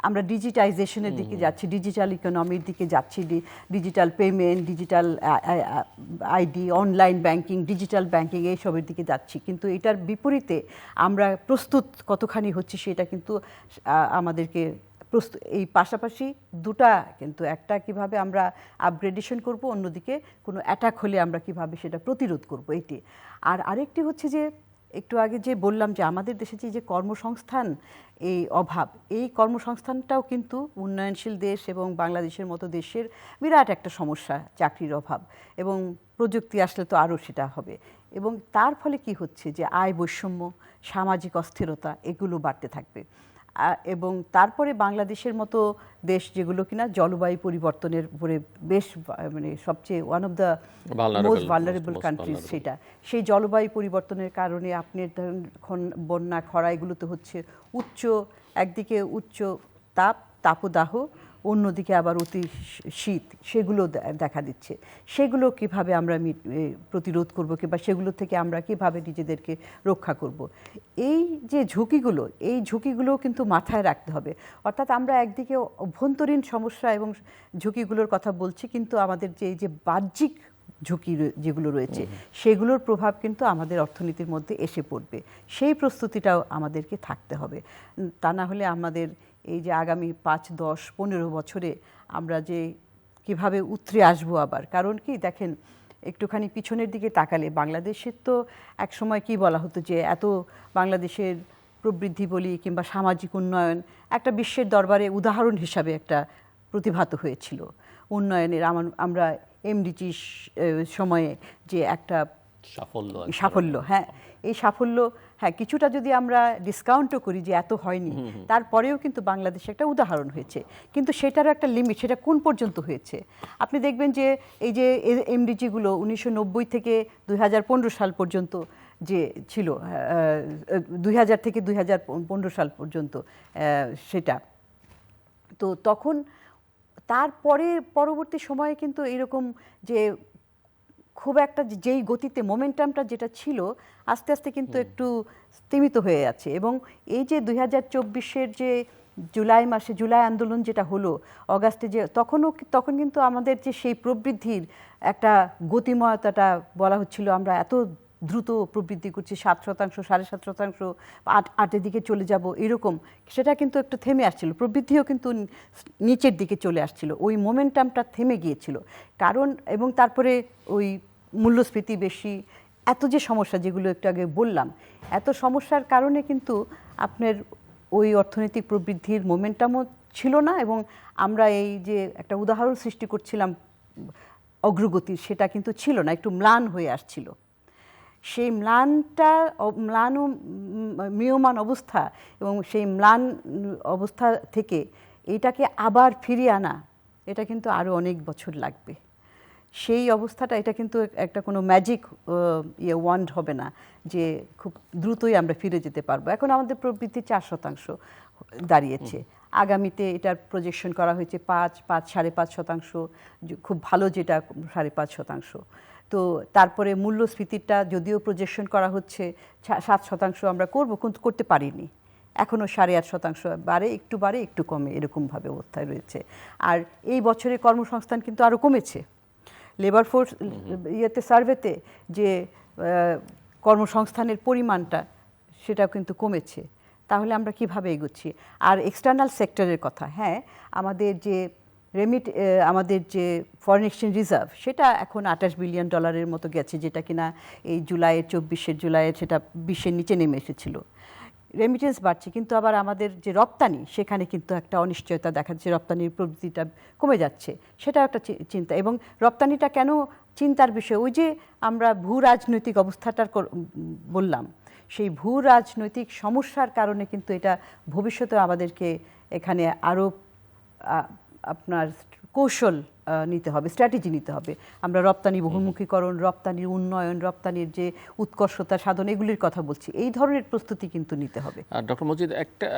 আমরা ডিজিটাইজেশনের দিকে যাচ্ছি, ডিজিটাল ইকোনমির দিকে যাচ্ছি, digital payment, digital ID, online banking, digital banking, এইসবের দিকে যাচ্ছি। কিন্তু এটার বিপরীতে আমরা প্রস্তুত কতখানি হচ্ছি সেটা কিন্তু আমাদেরকে এই পাশাপাশি দুটা, কিন্তু একটা কিভাবে আমরা আপগ্রেডেশন করব, অন্যদিকে কোনো অ্যাটাক হলে আমরা কিভাবে সেটা প্রতিরোধ করব, এটি। আর আরেকটি হচ্ছে যে একটু আগে যে বললাম যে আমাদের দেশে যে কর্মসংস্থান এই অভাব, এই কর্মসংস্থানটাও কিন্তু উন্নয়নশীল দেশ এবং বাংলাদেশের মতো দেশের বিরাট একটা সমস্যা, চাকরির অভাব, এবং প্রযুক্তি আসলে তো আরও সেটা হবে। এবং তার ফলে কি হচ্ছে যে আয় বৈষম্য, সামাজিক অস্থিরতা, এগুলো বাড়তে থাকবে। এবং তারপরে বাংলাদেশের মতো দেশ যেগুলো কিনা জলবায়ু পরিবর্তনের উপরে বেশ মানে সবচেয়ে one of the most vulnerable countries, সেই জলবায়ু পরিবর্তনের কারণে আপনি ধরুন বন্যা, খরা, এগুলো তো হচ্ছে একদিকে উচ্চ তাপদাহ, অন্যদিকে আবার অতি শীত, সেগুলো দেখা দিচ্ছে। সেগুলো কিভাবে আমরা প্রতিরোধ করব, কিংবা সেগুলো থেকে আমরা কিভাবে নিজেদেরকে রক্ষা করব, এই যে ঝুঁকিগুলো কিন্তু মাথায় রাখতে হবে। অর্থাৎ আমরা একদিকে অভ্যন্তরীণ সমস্যা এবং ঝুঁকিগুলোর কথা বলছি, কিন্তু আমাদের যে বাহ্যিক ঝুঁকি যেগুলো রয়েছে, সেগুলোর প্রভাব কিন্তু আমাদের অর্থনীতির মধ্যে এসে পড়বে। সেই প্রস্তুতিটাও আমাদেরকে থাকতে হবে। তা না হলে আমাদের এই যে আগামী 5, 10, 15 বছরে আমরা যে কিভাবে উতরে আসবো আবার, কারণ কি দেখেন, একটুখানি পিছনের দিকে তাকালে বাংলাদেশের তো এক সময় কি বলা হতো যে এত বাংলাদেশের প্রবৃদ্ধি বলি কিংবা সামাজিক উন্নয়ন একটা বিশ্বের দরবারে উদাহরণ হিসাবে একটা প্রতিভাত হয়েছিল উন্নয়নের। আমরা এমডিজি সময়ে যে একটা সাফল্য, হ্যাঁ, এই সাফল্য, হ্যাঁ, কিছুটা যদি আমরা ডিসকাউন্টও করি যে এত হয়নি, তারপরেও কিন্তু বাংলাদেশ একটা উদাহরণ হয়েছে। কিন্তু সেটারও একটা লিমিট, সেটা কোন পর্যন্ত হয়েছে। আপনি দেখবেন যে এই যে এমডিজিগুলো 1990 থেকে 2015 সাল পর্যন্ত যে ছিল, 2000 থেকে 2015 সাল পর্যন্ত সেটা, তো তখন তারপরে পরবর্তী সময়ে কিন্তু এরকম যে খুব একটা যেই গতিতে মোমেন্টামটা যেটা ছিল আস্তে আস্তে কিন্তু একটু স্তীমিত হয়ে যাচ্ছে। এবং এই যে 2024-এর যে জুলাই মাসে জুলাই আন্দোলন যেটা হলো, অগাস্টে যে তখন কিন্তু আমাদের যে সেই প্রবৃদ্ধির একটা গতিময়তাটা বলা হচ্ছিল, আমরা এত দ্রুত প্রবৃদ্ধি করছি, 7%, 7.5%, 8-8-এর দিকে চলে যাব এরকম, সেটা কিন্তু একটু থেমে আসছিল, প্রবৃদ্ধিও কিন্তু নিচের দিকে চলে আসছিল, ওই মোমেন্টামটা থেমে গিয়েছিল। কারণ এবং তারপরে ওই মূল্যস্ফীতি বেশি, এত যে সমস্যা যেগুলো একটু আগে বললাম, এত সমস্যার কারণে কিন্তু আপনার ওই অর্থনৈতিক প্রবৃদ্ধির মোমেন্টামও ছিল না, এবং আমরা এই যে একটা উদাহরণ সৃষ্টি করছিলাম অগ্রগতির, সেটা কিন্তু ছিল না, একটু ম্লান হয়ে আসছিল। সেই ম্লান ও ম্রিয়মাণ অবস্থা এবং সেই ম্লান অবস্থা থেকে এইটাকে আবার ফিরিয়ে আনা, এটা কিন্তু আরও অনেক বছর লাগবে। সেই অবস্থাটা, এটা কিন্তু একটা কোনো ম্যাজিক ওয়ান্ড হবে না যে খুব দ্রুতই আমরা ফিরে যেতে পারবো। এখন আমাদের প্রবৃদ্ধি 4% দাঁড়িয়েছে, আগামীতে এটার প্রজেকশন করা হয়েছে 5.5% খুব ভালো যেটা 5.5%। তো তারপরে মূল্যস্ফীতিটা যদিও প্রজেকশন করা হচ্ছে 7% আমরা করবো, কিন্তু করতে পারিনি, এখনও 8.5% বাড়ে একটু কমে এরকমভাবে অবস্থায় রয়েছে। আর এই বছরে কর্মসংস্থান কিন্তু আরও কমেছে, লেবার ফোর্স সার্ভেতে যে কর্মসংস্থানের পরিমাণটা সেটাও কিন্তু কমেছে। তাহলে আমরা কিভাবে এগোচ্ছি? আর এক্সটার্নাল সেক্টরের কথা, হ্যাঁ, আমাদের যে আমাদের যে ফরেন এক্সচেঞ্জ রিজার্ভ, সেটা এখন $28 বিলিয়ন মতো গেছে, যেটা কিনা এই 24 জুলাইয়ের সেটা 20-এর নিচে নেমে এসেছিল। রেমিটেন্স বাড়ছে, কিন্তু আবার আমাদের যে রপ্তানি, সেখানে কিন্তু একটা অনিশ্চয়তা দেখা যাচ্ছে, রপ্তানির প্রবৃদ্ধিটা কমে যাচ্ছে, সেটাও একটা চিন্তা। এবং রপ্তানিটা কেন চিন্তার বিষয়, ওই যে আমরা ভূ রাজনৈতিক অবস্থাটার বললাম, সেই ভূ রাজনৈতিক সমস্যার কারণে কিন্তু এটা ভবিষ্যতে আমাদেরকে এখানে আরও আপনার কৌশল নিতে হবে, স্ট্র্যাটেজি নিতে হবে। আমরা রপ্তানি বহুমুখীকরণ, রপ্তানির উন্নয়ন, রপ্তানির যে উৎকর্ষতা সাধন, এগুলির কথা বলছি, এই ধরনের প্রস্তুতি কিন্তু নিতে হবে। আর ডক্টর মজিদ,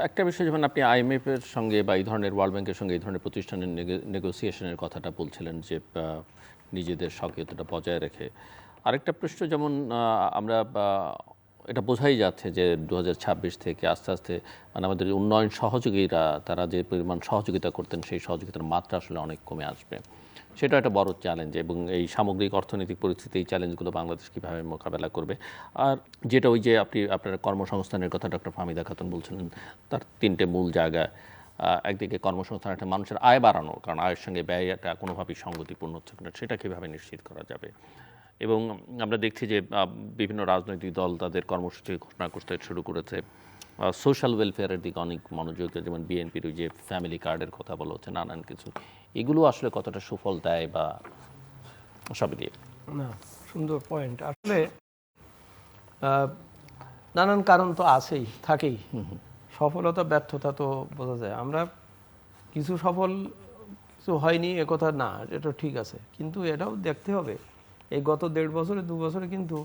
একটা বিষয়, যেমন আপনি IMF এর সঙ্গে বা এই ধরনের ওয়ার্ল্ড ব্যাংকের সঙ্গে এই ধরনের প্রতিষ্ঠানের নেগোসিয়েশনের কথাটা বলছিলেন, যে নিজেদের স্বকীয়তাটা বজায় রেখে। আরেকটা প্রশ্ন, যেমন আমরা এটা বোঝাই যাচ্ছে যে 2026 থেকে আস্তে আস্তে মানে আমাদের উন্নয়ন সহযোগীরা, তারা যে পরিমাণ সহযোগিতা করতেন, সেই সহযোগিতার মাত্রা আসলে অনেক কমে আসবে। সেটা একটা বড় চ্যালেঞ্জ, এবং এই সামগ্রিক অর্থনৈতিক পরিস্থিতি, এই চ্যালেঞ্জগুলো বাংলাদেশ কীভাবে মোকাবেলা করবে। আর যেটা ওই যে আপনার কর্মসংস্থানের কথা ডক্টর ফাহমিদা খাতুন বলছিলেন, তার 3টে মূল জায়গা। একদিকে কর্মসংস্থান, একটা মানুষের আয় বাড়ানো, কারণ আয়ের সঙ্গে ব্যয়টা কোনোভাবেই সঙ্গতিপূর্ণ হচ্ছে কিনা সেটা কীভাবে নিশ্চিত করা যাবে। এবং আমরা দেখছি যে বিভিন্ন রাজনৈতিক দল তাদের কর্মসূচি ঘোষণা করতে শুরু করেছে, সোশ্যাল ওয়েলফেয়ারের দিকে অনেক মনোযোগ, যেমন বিএনপির ওই যে ফ্যামিলি কার্ডের কথা বলা হচ্ছে, নানান কিছু, এগুলো আসলে কতটা সুফল দেয় বা সবই দিয়ে? না, সুন্দর পয়েন্ট। আসলে নানান কারণ তো আছেই, থাকেই। সফলতা ব্যর্থতা তো বোঝা যায়। আমরা কিছু কিছু হয়নি একথা না, এটা ঠিক আছে, কিন্তু এটাও দেখতে হবে এই গত 1.5 বছরে 2 বছরে কিন্তু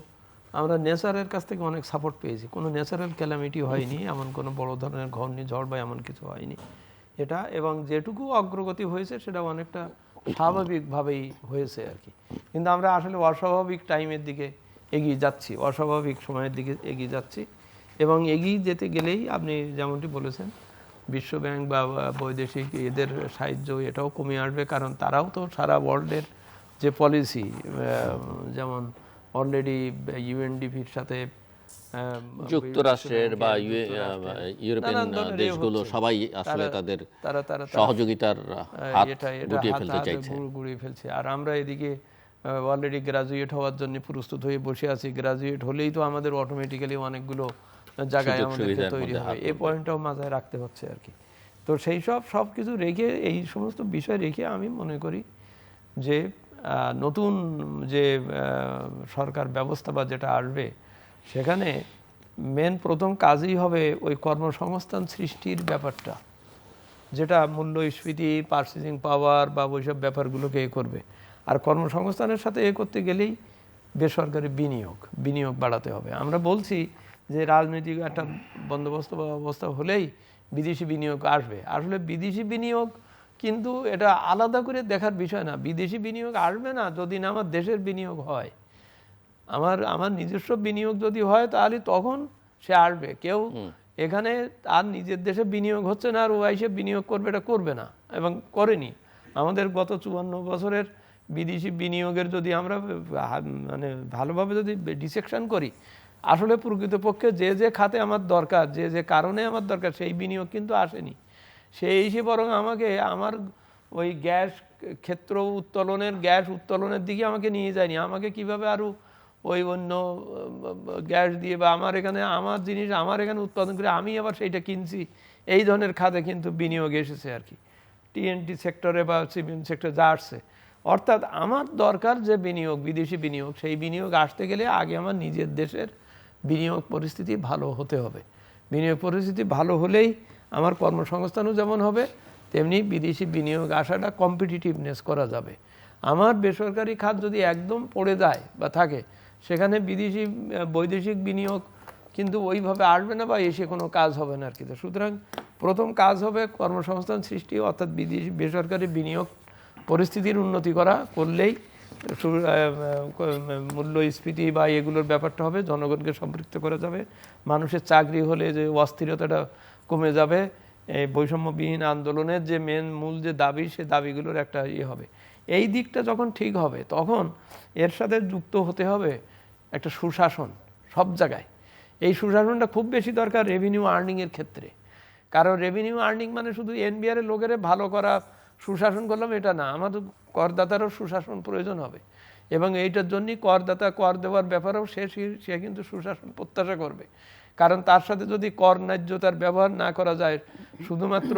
আমরা নেচারের কাছ থেকে অনেক সাপোর্ট পেয়েছি। কোনো ন্যাচারাল ক্যালামিটি হয়নি, এমন কোনো বড় ধরনের ঘূর্ণিঝড় বা এমন কিছু হয়নি এটা। এবং যেটুকু অগ্রগতি হয়েছে সেটা অনেকটা স্বাভাবিকভাবেই হয়েছে আর কি। কিন্তু আমরা আসলে অস্বাভাবিক টাইমের দিকে এগিয়ে যাচ্ছি, অস্বাভাবিক সময়ের দিকে এগিয়ে যাচ্ছি। এবং এগিয়ে যেতে গেলেই আপনি যেমনটি বলেছেন, বিশ্বব্যাংক বা বৈদেশিক এদের সাহায্য এটাও কমে আসবে, কারণ তারাও তো সারা ওয়ার্ল্ডের যে পলিসি, যেমন অলরেডি UNDP-র সাথে যুক্তরাষ্ট্রের বা ইউরোপিয়ান দেশগুলো সবাই আসলে তাদের সহযোগিতার হাত গুটিয়ে ফেলছে। আর আমরা এদিকে অলরেডি গ্রাজুয়েট হওয়ার জন্য প্রস্তুত হয়ে বসে আছি। গ্রাজুয়েট হলেই তো আমাদের অটোমেটিক্যালি অনেকগুলো জায়গায় আমাদের তৈরি হয়, এই পয়েন্টটাও মাথায় রাখতে হচ্ছে আর কি। তো সেই সব কিছু রেখে, এই সমস্ত বিষয় রেখে আমি মনে করি যে নতুন যে সরকার ব্যবস্থা বা যেটা আসবে, সেখানে প্রথম কাজই হবে ওই কর্মসংস্থান সৃষ্টির ব্যাপারটা, যেটা মূল্যস্ফীতি, পারচেজিং পাওয়ার বা ওইসব ব্যাপারগুলোকে করবে। আর কর্মসংস্থানের সাথে করতে গেলেই বেসরকারি বিনিয়োগ বাড়াতে হবে। আমরা বলছি যে রাজনৈতিক একটা বন্দোবস্ত বা অবস্থা হলেই বিদেশি বিনিয়োগ আসবে। আসলে বিদেশি বিনিয়োগ কিন্তু এটা আলাদা করে দেখার বিষয় না। বিদেশি বিনিয়োগ আসবে না যদি না আমার দেশের বিনিয়োগ হয়। আমার নিজস্ব বিনিয়োগ যদি হয় তাহলে তখন সে আসবে। কেউ এখানে আর নিজের দেশে বিনিয়োগ হচ্ছে না আর ও এসে বিনিয়োগ করবে, এটা করবে না এবং করেনি। আমাদের গত 54 বছরের বিদেশি বিনিয়োগের যদি আমরা মানে ভালোভাবে যদি ডিসেকশন করি, আসলে প্রকৃতপক্ষে যে যে খাতে আমার দরকার, যে যে কারণে আমার দরকার, সেই বিনিয়োগ কিন্তু আসেনি। সেই হিসেবে বরং আমাকে আমার ওই গ্যাস ক্ষেত্র উত্তোলনের, গ্যাস উত্তোলনের দিকে আমাকে নিয়ে যায়নি। আমাকে কিভাবে আরও ওই অন্য গ্যাস দিয়ে বা আমার এখানে আমার জিনিস আমার এখানে উৎপাদন করে আমি আবার সেইটা কিনছি, এই ধরনের খাতে কিন্তু বিনিয়োগ এসেছে আর কি, টিএনটি সেক্টরে বা সিমেন্ট সেক্টরে যা আসছে। অর্থাৎ আমার দরকার যে বিনিয়োগ, বিদেশি বিনিয়োগ, সেই বিনিয়োগ আসতে গেলে আগে আমার নিজের দেশের বিনিয়োগ পরিস্থিতি ভালো হতে হবে। বিনিয়োগ পরিস্থিতি ভালো হলেই আমার কর্মসংস্থানও যেমন হবে, তেমনি বিদেশি বিনিয়োগ আসাটা কম্পিটিটিভনেস করা যাবে। আমার বেসরকারি খাত যদি একদম পড়ে যায় বা থাকে, সেখানে বিদেশি বৈদেশিক বিনিয়োগ কিন্তু ওইভাবে আসবে না বা এসে কোনো কাজ হবে না আর কি। সুতরাং প্রথম কাজ হবে কর্মসংস্থান সৃষ্টি, অর্থাৎ বিদেশি বেসরকারি বিনিয়োগ পরিস্থিতির উন্নতি করলেই মূল্যস্ফীতি বা এগুলোর ব্যাপারটা হবে, জনগণকে সম্পৃক্ত করা যাবে, মানুষের চাকরি হলে যে অস্থিরতাটা কমে যাবে, এই বৈষম্যবিহীন আন্দোলনের যে মূল যে দাবি, সে দাবিগুলোর একটা হবে। এই দিকটা যখন ঠিক হবে তখন এর সাথে যুক্ত হতে হবে একটা সুশাসন সব জায়গায়। এই সুশাসনটা খুব বেশি দরকার রেভিনিউ আর্নিংয়ের ক্ষেত্রে। কারণ রেভিনিউ আর্নিং মানে শুধু এনবিআরের লোকের ভালো করা, সুশাসন করলাম এটা না, আমাদের করদাতারও সুশাসন প্রয়োজন হবে। এবং এইটার জন্যই করদাতা কর দেওয়ার ব্যাপারেও সে কিন্তু সুশাসন প্রত্যাশা করবে। কারণ তার সাথে যদি কর ন্যায্যতার ব্যবহার না করা যায়, শুধুমাত্র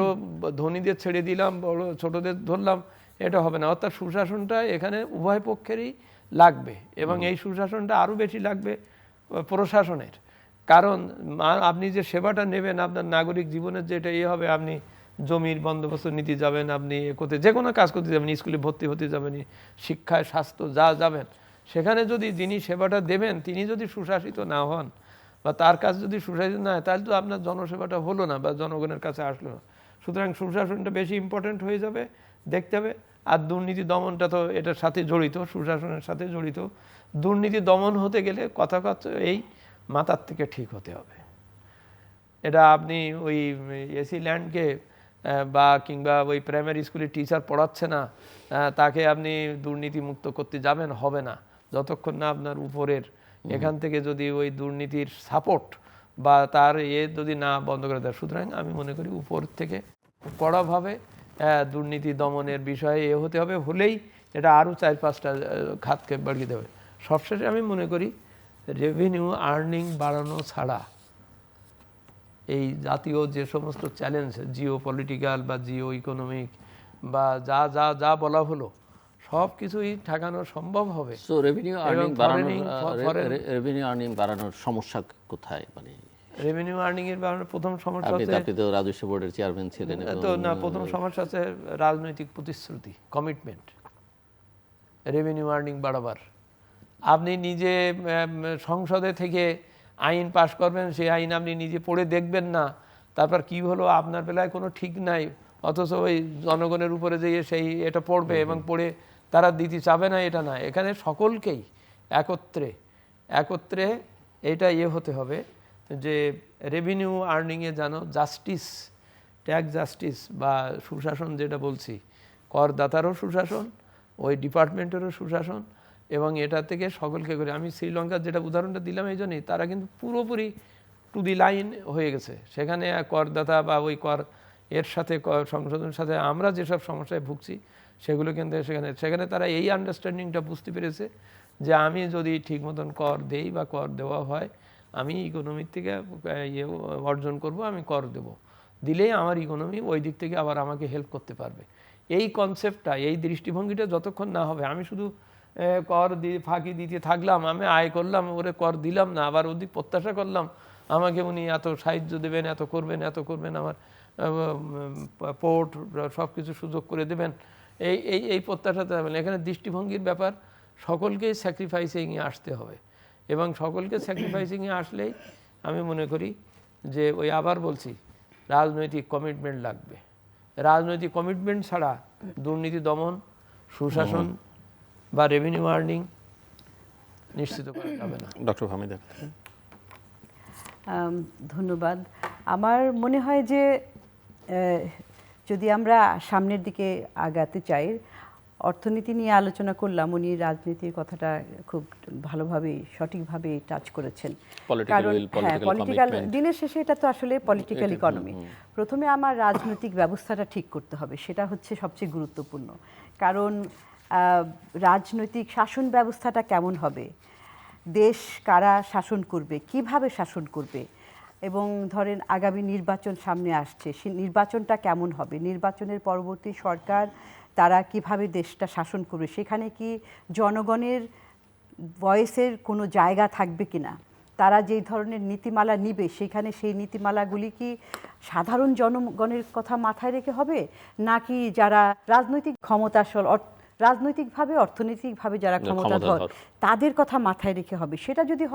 ধনীদের ছেড়ে দিলাম, বড় ছোটদের ধরলাম, এটা হবে না। অর্থাৎ সুশাসনটা এখানে উভয় পক্ষেরই লাগবে এবং এই সুশাসনটা আরও বেশি লাগবে প্রশাসনের। কারণ আপনি যে সেবাটা নেবেন, আপনার নাগরিক জীবনের যেটা হবে, আপনি জমির বন্দোবস্ত নিতে যাবেন, আপনি করতে যে কোনো কাজ করতে যাবেন, স্কুলে ভর্তি হতে যাবেন, শিক্ষায়, স্বাস্থ্য যা যাবেন, সেখানে যদি যিনি সেবাটা দেবেন তিনি যদি সুশাসিত না হন বা তার কাজ যদি সুশাসিত না হয়, তাহলে তো আপনার জনসেবাটা হলো না বা জনগণের কাছে আসলো না। সুতরাং সুশাসনটা বেশি ইম্পর্ট্যান্ট হয়ে যাবে, দেখতে হবে। আর দুর্নীতি দমনটা তো এটার সাথে জড়িত, সুশাসনের সাথে জড়িত। দুর্নীতি দমন হতে গেলে কথা এই মাথার থেকে ঠিক হতে হবে। এটা আপনি ওই এসি ল্যান্ডকে বা কিংবা ওই প্রাইমারি স্কুলে টিচার পড়াচ্ছে না, তাকে আপনি দুর্নীতি মুক্ত করতে যাবেন, হবে না যতক্ষণ না আপনার উপরের এখান থেকে যদি ওই দুর্নীতির সাপোর্ট বা তার যদি না বন্ধ করে দেয়। সুতরাং আমি মনে করি উপর থেকে কড়াভাবে দুর্নীতি দমনের বিষয়ে হতে হবে, হলেই এটা আরও 4-5টা খাতকে বাড়িয়ে দেবে। সবশেষে আমি মনে করি রেভিনিউ আর্নিং বাড়ানো ছাড়া এই জাতীয় যে সমস্ত চ্যালেঞ্জ, জিও পলিটিক্যাল বা জিও ইকোনমিক বা যা যা যা বলা হলো, সব কিছুই ঠেকানো সম্ভব হবে। সো রেভিনিউ আর্নিং বাড়ানোর সমস্যা কোথায়? মানে রেভিনিউ আর্নিং এর প্রথম সমস্যা হচ্ছে, আপনি তো রাজস্ব বোর্ডের চেয়ারম্যান ছিলেন, তো না, প্রথম সমস্যা হচ্ছে রাজনৈতিক প্রতিশ্রুতি, কমিটমেন্ট। রেভিনিউ আর্নিং বাড়াবার আপনি নিজে সংসদে থেকে আইন পাশ করবেন, সেই আইন আপনি নিজে পড়ে দেখবেন না, তারপর কি হলো আপনার বেলায় কোনো ঠিক নাই, অথচ ওই জনগণের উপরে যেয়ে সেই এটা পড়বে এবং পড়ে তারা দিতে চাবে না, এটা না। এখানে সকলকেই একত্রে এটা হতে হবে যে রেভিনিউ আর্নিংয়ে যেন জাস্টিস, ট্যাক্স জাস্টিস বা সুশাসন যেটা বলছি, করদাতারও সুশাসন, ওই ডিপার্টমেন্টেরও সুশাসন, এবং এটা থেকে সকলকে করে। আমি শ্রীলঙ্কার যেটা উদাহরণটা দিলাম এই জন্যই, তারা কিন্তু পুরোপুরি টু দি লাইন হয়ে গেছে। সেখানে করদাতা বা ওই কর এর সাথে সংশোধনের সাথে আমরা যেসব সমস্যায় ভুগছি সেগুলো কিন্তু সেখানে তারা এই আন্ডারস্ট্যান্ডিংটা বুঝতে পেরেছে যে আমি যদি ঠিক মতন কর দেই বা কর দেওয়া হয়, আমি ইকোনমির থেকে অর্জন করব, আমি কর দেব, দিলেই আমার ইকোনমি ওই দিক থেকে আবার আমাকে হেল্প করতে পারবে। এই কনসেপ্টটা, এই দৃষ্টিভঙ্গিটা যতক্ষণ না হবে, আমি শুধু কর ফাঁকি দিতে থাকলাম, আমি আয় করলাম, ওরে কর দিলাম না, আবার ওদিক প্রত্যাশা করলাম আমাকে উনি এত সাহায্য দেবেন, এত করবেন, আমার পোর্ট সব কিছু সুযোগ করে দেবেন, এই প্রত্যাশাতে হবে না। এখানে দৃষ্টিভঙ্গির ব্যাপার, সকলকেই স্যাক্রিফাইসিংয়ে আসতে হবে এবং সকলকে স্যাক্রিফাইসিংয়ে আসলেই আমি মনে করি যে ওই আবার বলছি রাজনৈতিক কমিটমেন্ট লাগবে। রাজনৈতিক কমিটমেন্ট ছাড়া দুর্নীতি দমন, সুশাসন বা রেভিনিউ আর্নিং নিশ্চিত করা যাবে না। ডক্টর ফাহমিদা। ধন্যবাদ। আমার মনে হয় যে যদি আমরা সামনের দিকে আগাতে চাই, অর্থনীতি নিয়ে আলোচনা করলাম, উনি রাজনীতির কথাটা খুব ভালোভাবে সঠিকভাবে টাচ করেছেন। কারণ পলিটিক্যাল দিনের শেষে এটা তো আসলে পলিটিক্যাল ইকোনমি। প্রথমে আমার রাজনৈতিক ব্যবস্থাটা ঠিক করতে হবে, সেটা হচ্ছে সবচেয়ে গুরুত্বপূর্ণ। কারণ রাজনৈতিক শাসন ব্যবস্থাটা কেমন হবে, দেশ কারা শাসন করবে, কিভাবে শাসন করবে, এবং ধরেন আগামী নির্বাচন সামনে আসছে, সেই নির্বাচনটা কেমন হবে, নির্বাচনের পরবর্তী সরকার তারা কিভাবে দেশটা শাসন করবে, সেখানে কি জনগণের ভয়েসের কোনো জায়গা থাকবে কিনা, তারা যেই ধরনের নীতিমালা নিবে সেখানে সেই নীতিমালাগুলি কি সাধারণ জনগণের কথা মাথায় রেখে হবে, নাকি যারা রাজনৈতিক ক্ষমতাসল রাজনৈতিকভাবে অর্থনৈতিকভাবে যারা ক্ষমতাধর তাদের কথা মাথায় রেখে হবে। সেটা যদি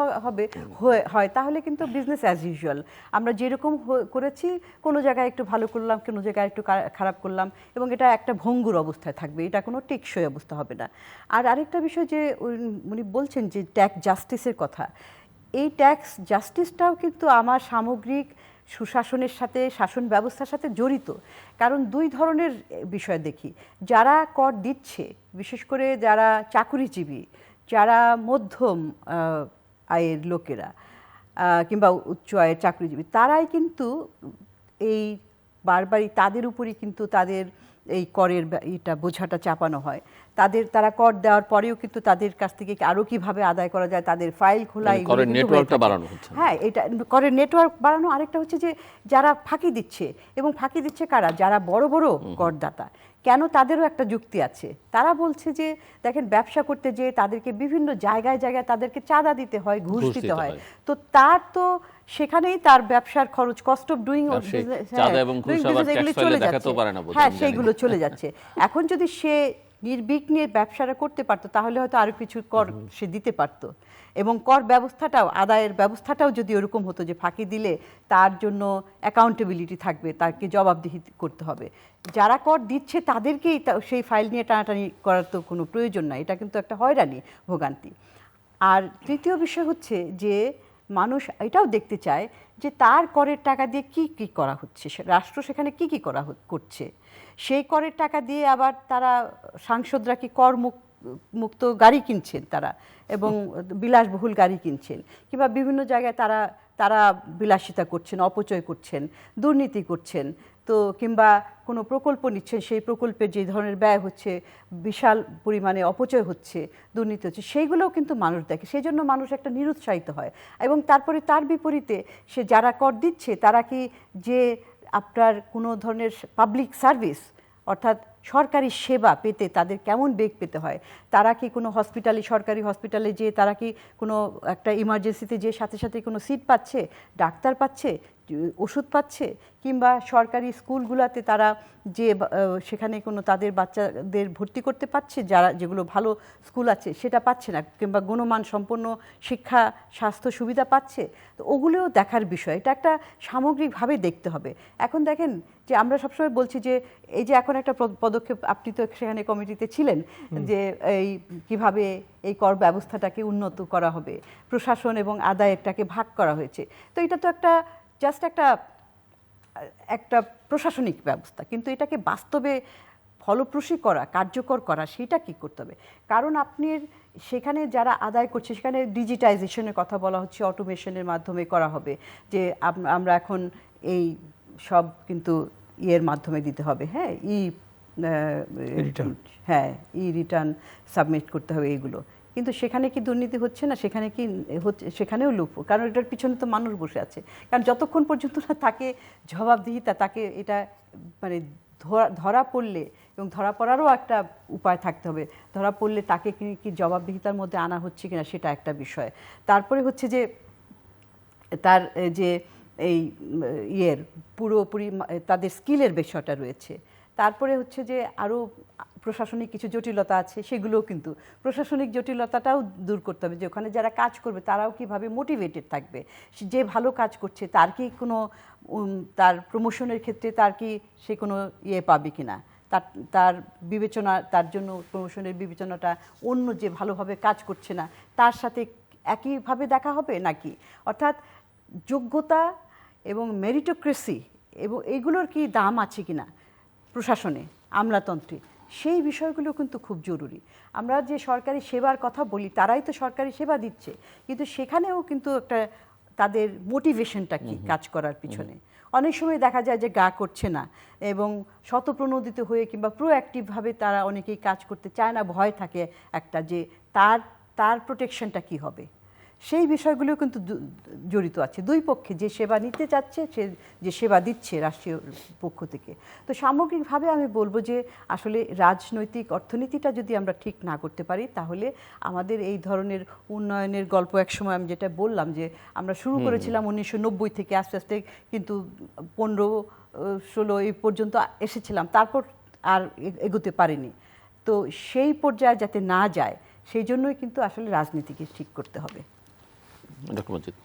হয় তাহলে কিন্তু বিজনেস অ্যাজ ইউজুয়াল, আমরা যেরকম করেছি কোনো জায়গায় একটু ভালো করলাম, কোনো জায়গায় একটু খারাপ করলাম, এবং এটা একটা ভঙ্গুর অবস্থায় থাকবে, এটা কোনো টেকসই অবস্থা হবে না। আর আরেকটা বিষয় যে উনি বলছেন যে ট্যাক্স জাস্টিসের কথা, এই ট্যাক্স জাস্টিসটাও কিন্তু আমার সামগ্রিক সুশাসনের সাথে, শাসন ব্যবস্থার সাথে জড়িত। কারণ দুই ধরনের বিষয় দেখি, যারা কর দিচ্ছে, বিশেষ করে যারা চাকুরিজীবী, যারা মধ্যম আয়ের লোকেরা কিংবা উচ্চ আয়ের চাকরিজীবী, তারাই কিন্তু এই বারবারই তাদের উপরই কিন্তু তাদের এই করের এটা বোঝাটা চাপানো হয়। তারা কর দেওয়ার পরেও কিন্তু তাদের কাছ থেকে আরও কিভাবে আদায় করা যায়, তাদের ফাইল খোলা, করের নেটওয়ার্কটা বাড়ানো হচ্ছে। হ্যাঁ, এটা করের নেটওয়ার্ক বাড়ানো। আরেকটা হচ্ছে যে যারা ফাঁকি দিচ্ছে, এবং ফাঁকি দিচ্ছে কারা, যারা বড় বড় করদাতা। কেন, তাদেরও একটা যুক্তি আছে। তারা বলছে যে দেখেন, ব্যবসা করতে যেয়ে তাদেরকে বিভিন্ন জায়গায় জায়গায় তাদেরকে চাঁদা দিতে হয়, ঘুষ দিতে হয়, তো তার তো সেখানেই তার ব্যবসার খরচ, কস্ট অফ ডুইং এগুলো চলে যাচ্ছে। হ্যাঁ, সেইগুলো চলে যাচ্ছে। এখন যদি সে নির্বিঘ্নে ব্যবসাটা করতে পারতো তাহলে হয়তো আরো কিছু কর সে দিতে পারতো, এবং কর ব্যবস্থাটাও, আদায়ের ব্যবস্থাটাও যদি ওরকম হতো যে ফাঁকি দিলে তার জন্য অ্যাকাউন্টেবিলিটি থাকবে, তাকে জবাবদিহি করতে হবে। যারা কর দিচ্ছে তাদেরকেই সেই ফাইল নিয়ে টানাটানি করার তো কোনো প্রয়োজন নাই, এটা কিন্তু একটা হয়রানি, ভোগান্তি। আর তৃতীয় বিষয় হচ্ছে যে মানুষ এটাও দেখতে চায় যে তার করের টাকা দিয়ে কি কি করা হচ্ছে, রাষ্ট্র সেখানে কি কি করছে। সেই করের টাকা দিয়ে আবার তারা, সাংসদরা কি কর মুক্ত গাড়ি কিনছেন তারা, এবং বিলাসবহুল গাড়ি কিনছেন, কিংবা বিভিন্ন জায়গায় তারা বিলাসিতা করছেন, অপচয় করছেন, দুর্নীতি করছেন, তো কিংবা কোনো প্রকল্প নিচ্ছেন, সেই প্রকল্পের যে ধরনের ব্যয় হচ্ছে, বিশাল পরিমাণে অপচয় হচ্ছে, দুর্নীতি হচ্ছে, সেইগুলোও কিন্তু মানুষ দেখে। সেই জন্য মানুষ একটা নিরুৎসাহিত হয়। এবং তারপরে তার বিপরীতে সে যারা কর দিচ্ছে তারা কি যে আপনার কোনো ধরনের পাবলিক সার্ভিস, অর্থাৎ সরকারি সেবা পেতে তাদের কেমন বেগ পেতে হয়, তারা কি কোনো হসপিটালে, সরকারি হসপিটালে যে তারা কি কোনো একটা ইমার্জেন্সিতে যে সাথে সাথে কোনো সিট পাচ্ছে, ডাক্তার পাচ্ছে, ওষুধ পাচ্ছে, কিংবা সরকারি স্কুলগুলোতে তারা যে সেখানে কোনো তাদের বাচ্চাদের ভর্তি করতে পারছে, যেগুলো ভালো স্কুল আছে সেটা পাচ্ছে না, কিংবা গুণমান সম্পন্ন শিক্ষা স্বাস্থ্য সুবিধা পাচ্ছে, তো ওগুলোও দেখার বিষয়। এটা একটা সামগ্রিকভাবে দেখতে হবে। এখন দেখেন যে আমরা সবসময় বলছি যে এই যে এখন একটা পদক্ষেপ, আপনি তো সেখানে কমিটিতে ছিলেন, যে এই কিভাবে এই কর ব্যবস্থাটাকে উন্নত করা হবে, প্রশাসন এবং আদায়টাকে ভাগ করা হয়েছে। তো এটা তো জাস্ট একটা প্রশাসনিক ব্যবস্থা, কিন্তু এটাকে বাস্তবে ফলপ্রসূ করা, কার্যকর করা, সেটা কি করতে হবে। কারণ আপনি সেখানে যারা আদায় করছে, সেখানে ডিজিটাইজেশনের কথা বলা হচ্ছে, অটোমেশনের মাধ্যমে করা হবে, যে আমরা এখন এই সব কিন্তু ইয়ের মাধ্যমে দিতে হবে, হ্যাঁ, রিটার্ন সাবমিট করতে হবে এইগুলো। কিন্তু সেখানে কি দুর্নীতি হচ্ছে না, সেখানে কি হচ্ছে, সেখানেও লুপ, কারণ এটার পিছনে তো মানুষ বসে আছে। কারণ যতক্ষণ পর্যন্ত না তাকে জবাবদিহিতা, তাকে এটা মানে ধরা পড়লে, এবং ধরা পড়ারও একটা উপায় থাকতে হবে, ধরা পড়লে তাকে কি জবাবদিহিতার মধ্যে আনা হচ্ছে কিনা সেটা একটা বিষয়। তারপরে হচ্ছে যে তার যে এই পুরোপুরি তাদের স্কিলের বিষয়টা রয়েছে। তারপরে হচ্ছে যে আরও প্রশাসনিক কিছু জটিলতা আছে, সেগুলোও কিন্তু প্রশাসনিক জটিলতাটাও দূর করতে হবে, যে ওখানে যারা কাজ করবে তারাও কিভাবে মোটিভেটেড থাকবে, যে ভালো কাজ করছে তার কি কোনো তার প্রমোশনের ক্ষেত্রে তার কি সে কোনো ইয়ে পাবে কিনা, তার তার বিবেচনা, তার জন্য প্রমোশনের বিবেচনাটা অন্য যে ভালোভাবে কাজ করছে না তার সাথে একইভাবে দেখা হবে নাকি, অর্থাৎ যোগ্যতা এবং মেরিটোক্রেসি এবং এইগুলোর কি দাম আছে কিনা প্রশাসনে, আমলাতন্ত্রে, সেই বিষয়গুলো কিন্তু খুব জরুরি। আমরা যে সরকারি সেবার কথা বলি তারাই তো সরকারি সেবা দিচ্ছে, কিন্তু সেখানেও কিন্তু একটা তাদের মোটিভেশনটা কি কাজ করার পিছনে, অনেক সময় দেখা যায় যে গা করছে না এবং স্বতঃপ্রণোদিত হয়ে কিংবা প্রোঅ্যাক্টিভভাবে তারা অনেকেই কাজ করতে চায় না, ভয় থাকে একটা যে তার প্রোটেকশনটা কি হবে, সেই বিষয়গুলো কিন্তু জড়িত আছে দুই পক্ষে, যে সেবা নিতে চাচ্ছে, সে যে সেবা দিচ্ছে রাষ্ট্রীয় পক্ষ থেকে। তো সামগ্রিকভাবে আমি বলবো যে আসলে রাজনৈতিক অর্থনীতিটা যদি আমরা ঠিক না করতে পারি তাহলে আমাদের এই ধরনের উন্নয়নের গল্প, একসময় আমি যেটা বললাম যে আমরা শুরু করেছিলাম 1990 থেকে, আস্তে আস্তে কিন্তু 15-16 এই পর্যন্ত এসেছিলাম, তারপর আর এগোতে পারিনি। তো সেই পর্যায়ে যাতে না যায় সেই জন্যই কিন্তু আসলে রাজনীতিকে ঠিক করতে হবে। ডক্টর মজিদ,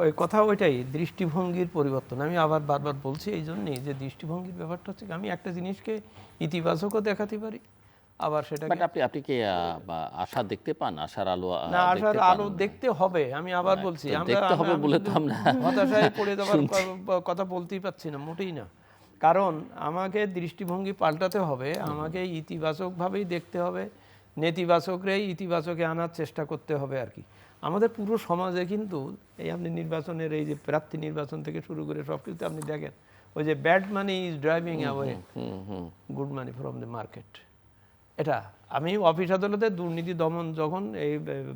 ওই কথা ওইটাই, দৃষ্টিভঙ্গির পরিবর্তন। আমি আবার বারবার বলছি এই জন্যই যে দৃষ্টিভঙ্গির ব্যাপারটা হচ্ছে আমি একটা জিনিসকে ইতিবাচকও দেখাতে পারি, আবার সেটাকে আপনি কি আশা দেখতে পান, আশার আলো না, আশার আলো দেখতে হবে। আমি আবার বলছি দেখতে হবে বলে তো আমরা হতাশায় পড়ে যাওয়ার কথা বলতেই পারছি না, মোটেই না। কারণ আমাকে দৃষ্টিভঙ্গি পাল্টাতে হবে, আমাকে ইতিবাচকভাবেই দেখতে হবে, নেতিবাচকরাই ইতিবাচকে আনার চেষ্টা করতে হবে আর কি। আমাদের পুরো সমাজে কিন্তু এই আপনি নির্বাচনের এই যে প্রার্থী নির্বাচন থেকে শুরু করে সব কিছুতে আপনি দেখেন ওই যে bad money is driving away good money from the market. এটা আমি অফিস আদালতে দুর্নীতি দমন যখন এই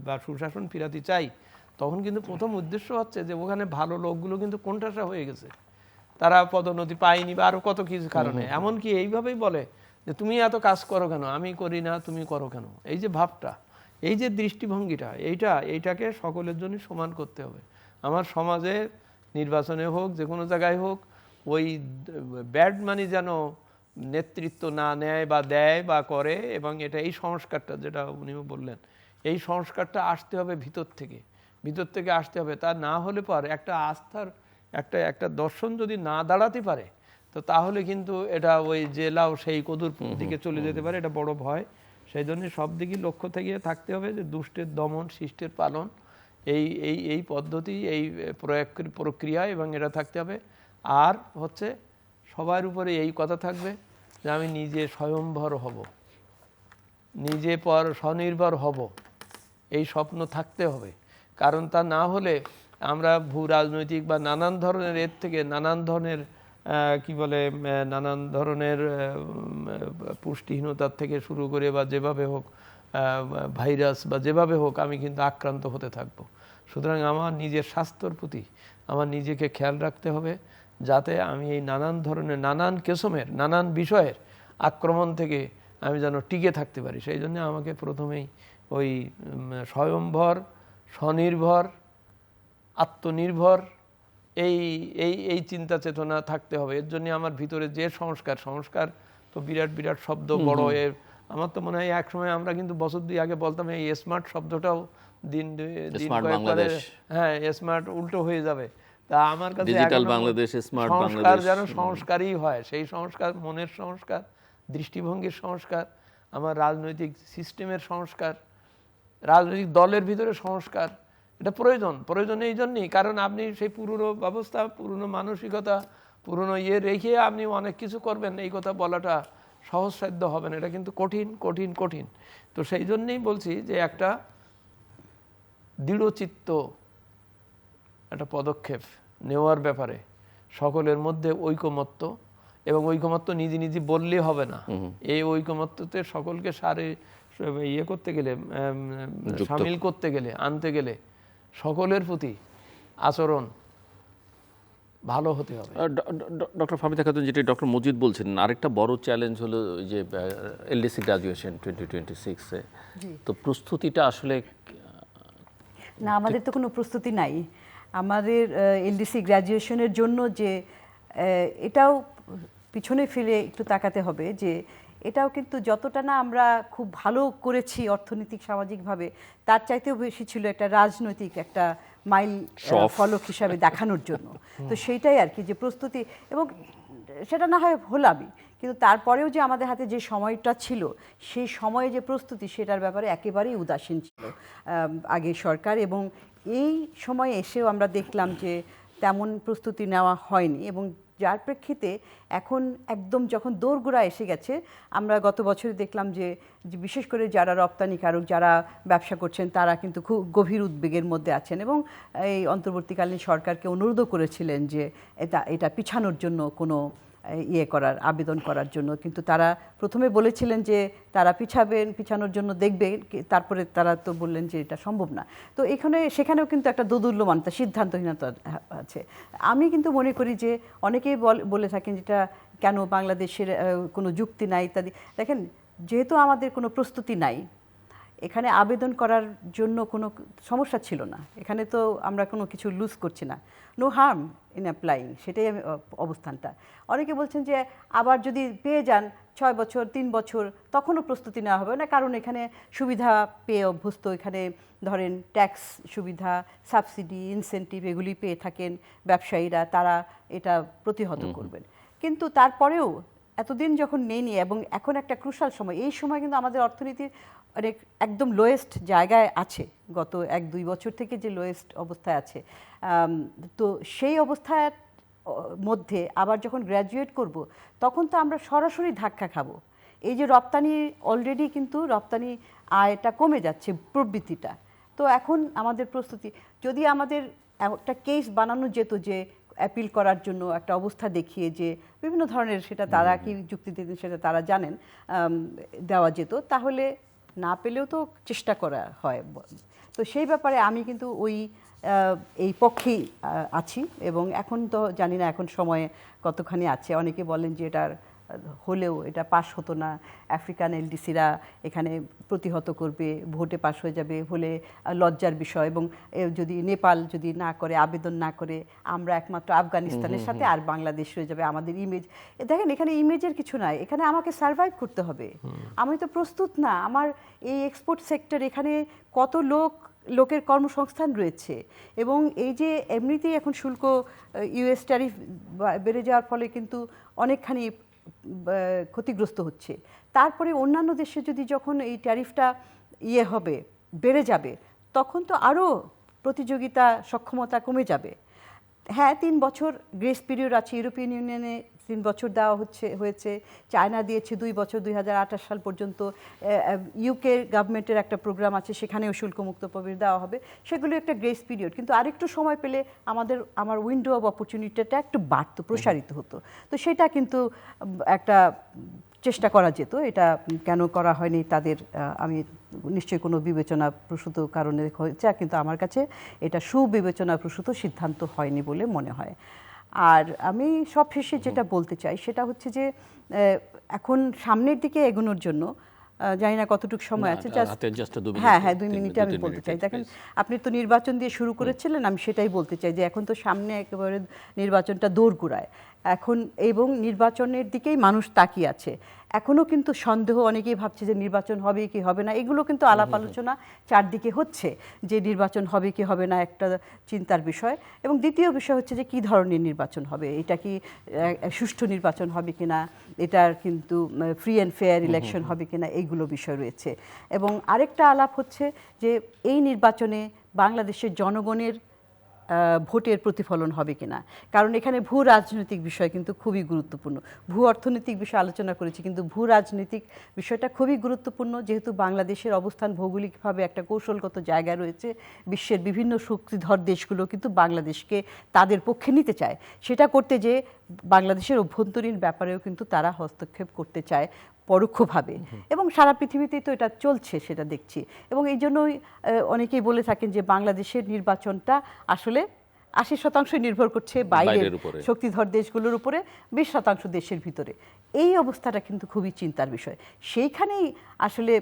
বা সুশাসন ফিরাতে চাই, তখন কিন্তু প্রথম উদ্দেশ্য হচ্ছে যে ওখানে ভালো লোকগুলো কিন্তু কোণঠাসা হয়ে গেছে, তারা পদোন্নতি পায়নি বা আরও কত কিছু কারণে, এমনকি এইভাবেই বলে যে তুমি এত কাজ করো কেন, আমি করি না তুমি করো কেন। এই যে ভাবটা, এই যে দৃষ্টিভঙ্গিটা, এইটাকে সকলের জন্য সমান করতে হবে। আমার সমাজে নির্বাচনে হোক, যে কোনো জায়গায় হোক, ওই ব্যাড মানি যেন নেতৃত্ব না নেয় বা দেয় বা করে, এবং এই সংস্কারটা যেটা উনিও বললেন, এই সংস্কারটা আসতে হবে ভিতর থেকে আসতে হবে। তা না হলে পর একটা আস্থার একটা দর্শন যদি না দাঁড়াতে পারে, তো তাহলে কিন্তু এটা ওই জেলাও সেই কদুর দিকে চলে যেতে পারে, এটা বড় ভয়। সেই জন্য সব দিকে লক্ষ্য থেকে থাকতে হবে যে দুষ্টের দমন, শিষ্টের পালন, এই পদ্ধতি, এই প্রক্রিয়া, এবং এটা থাকতে হবে। আর হচ্ছে সবার উপরে এই কথা থাকবে যে আমি নিজে স্বয়ংভর হব, নিজে পর স্বনির্ভর হব, এই স্বপ্ন থাকতে হবে। কারণ তা না হলে আমরা ভূ রাজনৈতিক বা নানান ধরনের এর থেকে নানান ধরনের নানান ধরনের পুষ্টিহীনতার থেকে শুরু করে বা যেভাবে হোক ভাইরাস বা যেভাবে হোক আমি কিন্তু আক্রান্ত হতে থাকব। সুতরাং আমার নিজের স্বাস্থ্যর প্রতি আমার নিজেকে খেয়াল রাখতে হবে, যাতে আমি এই নানান ধরনের নানান কিসমের নানান বিষয়ের আক্রমণ থেকে আমি যেন টিকে থাকতে পারি। সেই জন্য আমাকে প্রথমেই ওই স্বয়ংভর, স্বনির্ভর, আত্মনির্ভর এই চিন্তা চেতনা থাকতে হবে। এর জন্য আমার ভিতরে যে সংস্কার তো বিরাট শব্দ, বড় এর আমার তো মনে হয় এক সময় আমরা কিন্তু বছর 2 আগে বলতাম এই স্মার্ট শব্দটাও দিন হ্যাঁ স্মার্ট উল্টো হয়ে যাবে। তা আমার কাছে ডিজিটাল বাংলাদেশ, স্মার্ট সংস্কার যেন সংস্কারই হয়, সেই সংস্কার, মনের সংস্কার, দৃষ্টিভঙ্গির সংস্কার, আমার রাজনৈতিক সিস্টেমের সংস্কার, রাজনৈতিক দলের ভিতরে সংস্কার, এটা প্রয়োজন এই জন্যই। কারণ আপনি সেই পুরনো ব্যবস্থা, পুরনো মানসিকতা, পুরনো রেখে আপনি অনেক কিছু করবেন, এই কথা বলাটা সহজসাধ্য হবে না, এটা কিন্তু কঠিন। তো সেই জন্যই বলছি যে একটা দৃঢ়চিত্ত একটা পদক্ষেপ নেওয়ার ব্যাপারে সকলের মধ্যে ঐকমত্য, এবং ঐকমত্য নিজে বললে হবে না, এই ঐকমত্যতে সকলকে করতে গেলে, সামিল করতে গেলে, আনতে গেলে সকলের প্রতি আচরণ ভালো হতে হবে। ডক্টর ফাহমিদা খাতুন, যেটি ডক্টর মজিদ বলছেন, আরেকটা বড় চ্যালেঞ্জ হলো যে এলডিসি গ্রাজুয়েশন 2026-এ, তো প্রস্তুতিটা আসলে না, আমাদের তো কোনো প্রস্তুতি নাই। আমাদের এলডিসি গ্র্যাজুয়েশনের জন্য যে এটাও পিছনে ফিরে একটু তাকাতে হবে যে এটাও কিন্তু যতটা না আমরা খুব ভালো করেছি অর্থনৈতিক সামাজিকভাবে, তার চাইতেও বেশি ছিল একটা রাজনৈতিক একটা মাইল ফলক হিসাবে দেখানোর জন্য। তো সেইটাই আর কি, যে প্রস্তুতি, এবং সেটা না হয় হলামই, কিন্তু তারপরেও যে আমাদের হাতে যে সময়টা ছিল, সেই সময়ে যে প্রস্তুতি, সেটার ব্যাপারে একেবারেই উদাসীন ছিল আগের সরকার। এবং এই সময়ে এসেও আমরা দেখলাম যে তেমন প্রস্তুতি নেওয়া হয়নি, এবং যার প্রেক্ষিতে এখন একদম যখন দোরগোড়া এসে গেছে, আমরা গত বছরে দেখলাম যে বিশেষ করে যারা রপ্তানিকারক, যারা ব্যবসা করছেন, তারা কিন্তু খুব গভীর উদ্বেগের মধ্যে আছেন, এবং এই অন্তর্বর্তীকালীন সরকারকে অনুরোধও করেছিলেন যে এটা পিছানোর জন্য কোনো করার আবেদন করার জন্য। কিন্তু তারা প্রথমে বলেছিলেন যে তারা পিছানোর জন্য দেখবে, তারপরে তারা তো বললেন যে এটা সম্ভব না। তো সেখানেও কিন্তু একটা দোদুল্যমান সিদ্ধান্তহীনতা আছে। আমি কিন্তু মনে করি যে অনেকেই বলে থাকেন যেটা কেন বাংলাদেশের কোনো যুক্তি নাই ইত্যাদি। দেখেন, যেহেতু আমাদের কোনো প্রস্তুতি নাই, এখানে আবেদন করার জন্য কোনো সমস্যা ছিল না। এখানে তো আমরা কোনো কিছু লুজ করছি না, নো হার্ম ইন অ্যাপ্লাইং, সেটাই অবস্থানটা। অনেকে বলছেন যে আবার যদি পেয়ে যান 6 বছর 3 বছর, তখনও প্রস্তুতি নেওয়া হবে না, কারণ এখানে সুবিধা পেয়ে অভ্যস্ত। এখানে ধরেন ট্যাক্স সুবিধা, সাবসিডি, ইনসেন্টিভ এগুলি পেয়ে থাকেন ব্যবসায়ীরা, তারা এটা প্রতিহত করবেন। কিন্তু তারপরেও এতদিন যখন নেয়নি, এবং এখন একটা ক্রুশাল সময়, এই সময় কিন্তু আমাদের অর্থনীতির একদম লোয়েস্ট জায়গায় আছে, গত 1-2 বছর থেকে যে লোয়েস্ট অবস্থায় আছে। তো সেই অবস্থার মধ্যে আবার যখন গ্র্যাজুয়েট করব, তখন তো আমরা সরাসরি ধাক্কা খাবো। এই যে রপ্তানি, অলরেডি কিন্তু রপ্তানি আয়টা কমে যাচ্ছে, প্রবৃত্তিটা। তো এখন আমাদের প্রস্তুতি, যদি আমাদের একটা কেস বানানো যেত যে অ্যাপিল করার জন্য একটা অবস্থা দেখিয়ে, যে বিভিন্ন ধরনের, সেটা তারা কি যুক্তি দিতেন সেটা তারা জানেন, দেওয়া যেত, তাহলে না পেলেও তো চেষ্টা করা হয়। তো সেই ব্যাপারে আমি কিন্তু এই পক্ষেই আছি, এবং এখন তো জানি না এখন সময়ে কতখানি আছে। অনেকে বলেন যে এটার হলেও এটা পাস হতো না, আফ্রিকান এলডিসিরা এখানে প্রতিহত করবে, ভোটে পাস হয়ে যাবে, হলে লজ্জার বিষয়। এবং যদি নেপাল যদি না করে, আবেদন না করে, আমরা একমাত্র আফগানিস্তানের সাথে আর বাংলাদেশ হয়ে যাবে, আমাদের ইমেজ। দেখেন, এখানে ইমেজের কিছু নাই, এখানে আমাকে সার্ভাইভ করতে হবে। আমি তো প্রস্তুত না, আমার এই এক্সপোর্ট সেক্টর, এখানে কত লোকের কর্মসংস্থান রয়েছে, এবং এই যে এমনিতেই এখন শুল্ক, ইউএস ট্যারিফ বেড়ে যাওয়ার ফলে কিন্তু অনেকখানি ক্ষতিগ্রস্ত হচ্ছে। তারপরে অন্যান্য দেশে যদি যখন এই ট্যারিফটা হবে, বেড়ে যাবে, তখন তো আরও প্রতিযোগিতা সক্ষমতা কমে যাবে। হ্যাঁ, 3 বছর গ্রেস পিরিয়ড আছে, ইউরোপিয়ান ইউনিয়নে 3 বছর দেওয়া হয়েছে, চায়না দিয়েছে 2 বছর, 2028 সাল পর্যন্ত। ইউকে গভর্নমেন্টের একটা প্রোগ্রাম আছে, সেখানেও শুল্কমুক্ত প্রবেশ দেওয়া হবে, সেগুলো একটা গ্রেস পিরিয়ড। কিন্তু আরেকটু সময় পেলে আমার উইন্ডো অফ অপরচুনিটিটা একটু বাড়তো, প্রসারিত হতো। তো সেটা কিন্তু একটা চেষ্টা করা যেত। এটা কেন করা হয়নি, তাদের আমি নিশ্চয়ই কোনো বিবেচনা প্রসূত কারণে হয়েছে, কিন্তু আমার কাছে এটা সুবিবেচনা প্রসূত সিদ্ধান্ত হয়নি বলে মনে হয়। আর আমি সব শেষে যেটা বলতে চাই, সেটা হচ্ছে যে এখন সামনের দিকে এগোনোর জন্য, জানি না কতটুকু সময় আছে, হ্যাঁ 2 মিনিটে আমি বলতে চাই। দেখেন, আপনি তো নির্বাচন দিয়ে শুরু করেছিলেন, আমি সেটাই বলতে চাই যে এখন তো সামনে একেবারে নির্বাচনটা দোরগোড়ায় এখন, এবং নির্বাচনের দিকেই মানুষ তাকিয়ে আছে। এখনও কিন্তু সন্দেহ, অনেকেই ভাবছে যে নির্বাচন হবে কি হবে না, এগুলো কিন্তু আলাপ আলোচনা চারদিকে হচ্ছে, যে নির্বাচন হবে কি হবে না একটা চিন্তার বিষয়। এবং দ্বিতীয় বিষয় হচ্ছে যে কী ধরনের নির্বাচন হবে, এটা কি সুষ্ঠু নির্বাচন হবে কিনা, এটার কিন্তু ফ্রি অ্যান্ড ফেয়ার ইলেকশন হবে কিনা, এইগুলো বিষয় রয়েছে। এবং আরেকটা আলাপ হচ্ছে যে এই নির্বাচনে বাংলাদেশের জনগণের ভোটের প্রতিফলন হবে কিনা, কারণ এখানে ভূ রাজনৈতিক বিষয় কিন্তু খুবই গুরুত্বপূর্ণ। ভূ অর্থনৈতিক বিষয় আলোচনা করেছি, কিন্তু ভূ রাজনৈতিক বিষয়টা খুবই গুরুত্বপূর্ণ, যেহেতু বাংলাদেশের অবস্থান ভৌগোলিকভাবে একটা কৌশলগত জায়গায় রয়েছে। বিশ্বের বিভিন্ন শক্তিধর দেশগুলো কিন্তু বাংলাদেশকে তাদের পক্ষে নিতে চায়, সেটা করতে যে বাংলাদেশের অভ্যন্তরীণ ব্যাপারেও কিন্তু তারা হস্তক্ষেপ করতে চায় পরোক্ষভাবে, এবং সারা পৃথিবীতেই তো এটা চলছে, সেটা দেখছি। এবং এই জন্যই অনেকেই বলে থাকেন যে বাংলাদেশের নির্বাচনটা আসলে 80% নির্ভর করছে বাইরের শক্তিধর দেশগুলোর উপরে, 20% দেশের ভিতরে। এই অবস্থাটা কিন্তু খুবই চিন্তার বিষয়। সেইখানেই আসলে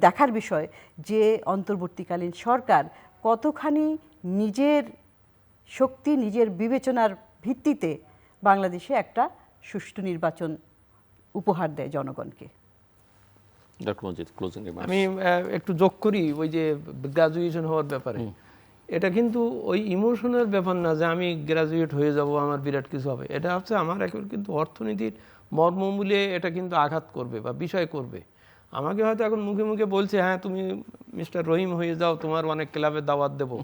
দেখার বিষয় যে অন্তর্বর্তীকালীন সরকার কতখানি নিজের শক্তি, নিজের বিবেচনার ভিত্তিতে বাংলাদেশে একটা সুষ্ঠু নির্বাচন উপহার দেয় জনগণকে। Doctor Majid, closing remarks. আমি একটু যোগ করি ওই যে গ্রাজুয়েশন হওয়ার ব্যাপারে। এটা কিন্তু ওই ইমোশনের ব্যাপার না যে আমি গ্রাজুয়েট হয়ে যাব আমার বিরাট কিছু হবে। এটা হচ্ছে আমার এখন কিন্তু অর্থনীতির মর্মমূলে এটা কিন্তু আঘাত করবে বা বিষয় করবে। আমাকে হয়তো এখন মুখে মুখে বলছে হ্যাঁ তুমি মিস্টার রহিম হয়ে যাও, তোমার অনেক ক্লাবে দাওয়াত দেবো।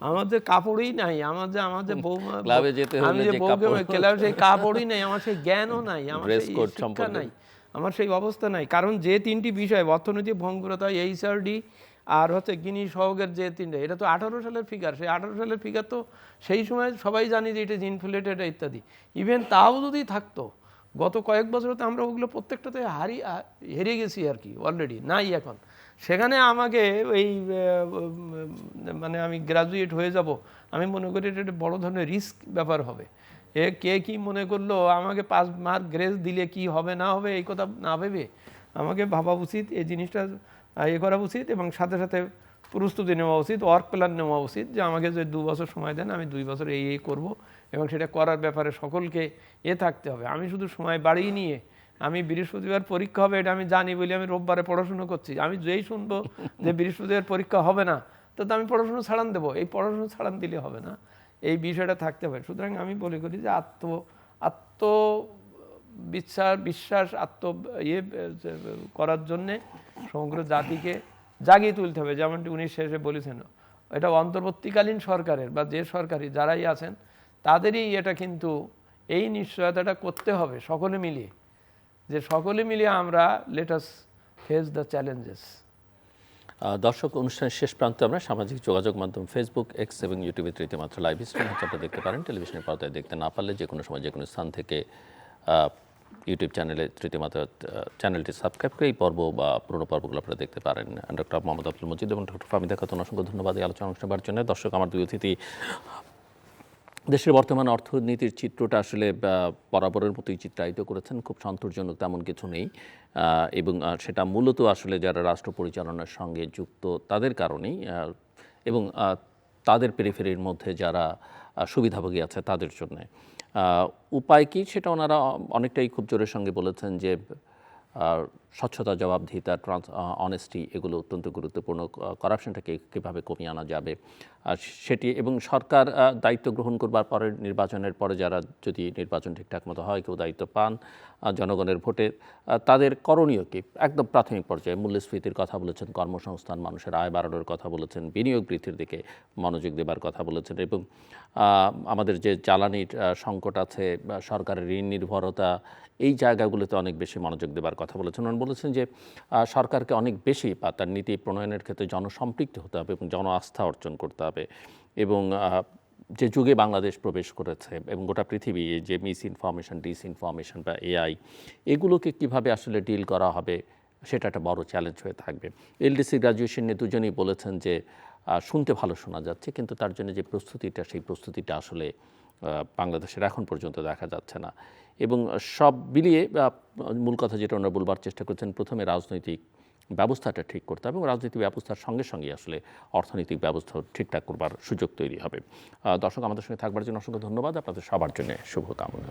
আমার যে কাপড়ই নাই, আমার যে বৌমা, ক্লাবে যেতে হলে আমি যে যে বউকে কাপড়। ক্লাবে সেই কাপড়ই নাই, আমার সেই জ্ঞানও নাই, আমার Dress সেই code শিক্ষা সম্পর্কে। নাই, আমার সেই অবস্থা নাই। কারণ যে তিনটি বিষয় অর্থনৈতিক ভঙ্গুরতা, এইচআরডি আর হচ্ছে গিনি সহগের যে তিনটে, এটা তো 18 সালের ফিগার। সেই 18 সালের ফিগার তো সেই সময় সবাই জানি যে এটা ইনফ্লেটেড ইত্যাদি। ইভেন তাও যদি থাকতো, গত কয়েক বছরতে আমরা ওগুলো প্রত্যেকটাতে হেরে গেছি আর কি, অলরেডি নাই এখন। সেখানে আমাকে এই মানে আমি গ্রাজুয়েট হয়ে যাব, আমি মনে করি এটা একটা বড় ধরনের রিস্ক ব্যাপার হবে। কে কি মনে করলো আমাকে 5 মার্ক গ্রেস দিলে কি হবে না হবে এই কথা না ভেবে আমাকে ভাবা উচিত, এই জিনিসটা করা উচিত, এবং সাথে সাথে প্রস্তুতি নেওয়া উচিত, ওয়ার্ক প্ল্যান নেওয়া উচিত যে আমাকে যে 2 বছর সময় দেন, আমি 2 বছর এই করব, এবং সেটা করার ব্যাপারে সকলকে থাকতে হবে। আমি শুধু সময় বাড়িয়ে নিয়ে আমি বৃহস্পতিবার পরীক্ষা হবে এটা আমি জানি বলে আমি রোববারে পড়াশুনো করছি, আমি যেই শুনবো যে বৃহস্পতিবার পরীক্ষা হবে না তো আমি পড়াশুনো ছাড়ান দেবো, এই পড়াশুনো ছাড়ান দিলে হবে না, এই বিষয়টা থাকতে হবে। সুতরাং আমি বলে করি যে বিশ্বাস করার জন্যে সমগ্র জাতিকে জাগিয়ে তুলতে হবে। যেমনটি উনি শেষে বলেছেন, এটা অন্তর্বর্তীকালীন সরকারের বা যে সরকারি যারাই আছেন তাদেরই এটা কিন্তু এই নিশ্চয়তাটা করতে হবে সকলে মিলিয়ে, যে সকলে মিলিয়ে আমরা let us face the challenges. দর্শক, অনুষ্ঠানের শেষ প্রান্তে আমরা সামাজিক যোগাযোগ মাধ্যম ফেসবুক, এক্স এবং ইউটিউবে রীতিমাত্র লাইভ স্ট্রিম হচ্ছে আপনারা দেখতে পারেন। টেলিভিশনের পর্দায় দেখতে না পারলে যে কোনো সময় যে কোনো স্থান থেকে ইউটিউব চ্যানেলে তৃতীয়মাত্রা চ্যানেলটি সাবস্ক্রাইব করে এই পর্ব বা পুরোনো পর্বগুলো আপনারা দেখতে পারেন। ডক্টর মোহাম্মদ আব্দুল মজিদ এবং ডক্টর ফাহমিদা খাতুন, অসংখ্য ধন্যবাদ এই আলোচনা অনুষ্ঠানের জন্য। দর্শক, আমার দুই অতিথি দেশের বর্তমান অর্থনীতির চিত্রটা আসলে বরাবরের মতোই চিত্রায়িত করেছেন। খুব সন্তোষজনক তেমন কিছু নেই, এবং সেটা মূলত আসলে যারা রাষ্ট্র পরিচালনার সঙ্গে যুক্ত তাদের কারণেই, এবং তাদের পেরিফেরির মধ্যে যারা সুবিধাভোগী আছে তাদের জন্য। উপায় কী সেটা ওনারা অনেকটাই খুব জোরের সঙ্গে বলেছেন যে স্বচ্ছতা, জবাবদিহিতা, অনেস্টি এগুলো অত্যন্ত গুরুত্বপূর্ণ। করাপশনটাকে কীভাবে কমিয়ে আনা যাবে সেটি, এবং সরকার দায়িত্ব গ্রহণ করবার পরে নির্বাচনের পরে যারা যদি নির্বাচন ঠিকঠাক মতো হয়, কেউ দায়িত্ব পান জনগণের ভোটে, তাদের করণীয় কি একদম প্রাথমিক পর্যায়ে। মূল্যস্ফীতির কথা বলেছেন, কর্মসংস্থান, মানুষের আয় বাড়ানোর কথা বলেছেন, বিনিয়োগ বৃদ্ধির দিকে মনোযোগ দেবার কথা বলেছেন, এবং আমাদের যে জ্বালানির সংকট আছে, সরকারের ঋণ নির্ভরতা, এই জায়গাগুলোতে অনেক বেশি মনোযোগ দেবার কথা বলেছেন। উনি বলেছেন যে সরকারকে অনেক বেশি বা তার নীতি প্রণয়নের ক্ষেত্রে জনসম্পৃক্ত হতে হবে এবং জন আস্থা অর্জন করতে হবে, এবং যে যুগে বাংলাদেশ প্রবেশ করেছে এবং গোটা পৃথিবী, যে মিস ইনফরমেশন, ডিসইনফরমেশন বা এআই, এগুলোকে কিভাবে আসলে ডিল করা হবে সেটা একটা বড় চ্যালেঞ্জ হয়ে থাকবে। এলডিসি গ্র্যাজুয়েশন নিয়ে দুজনেই বলেছেন যে শুনতে ভালো শোনা যাচ্ছে, কিন্তু তার জন্য যে প্রস্তুতিটা, সেই প্রস্তুতিটা আসলে বাংলাদেশের এখন পর্যন্ত দেখা যাচ্ছে না। এবং সব মিলিয়ে মূল কথা যেটা ওনারা বলবার চেষ্টা করছেন, প্রথমে রাজনৈতিক ব্যবস্থাটা ঠিক করতে হবে এবং রাজনৈতিক ব্যবস্থার সঙ্গে সঙ্গে আসলে অর্থনৈতিক ব্যবস্থা ঠিকঠাক করবার সুযোগ তৈরি হবে। দর্শক, আমাদের সঙ্গে থাকবার জন্য অসংখ্য ধন্যবাদ। আপনাদের সবার জন্য শুভকামনা।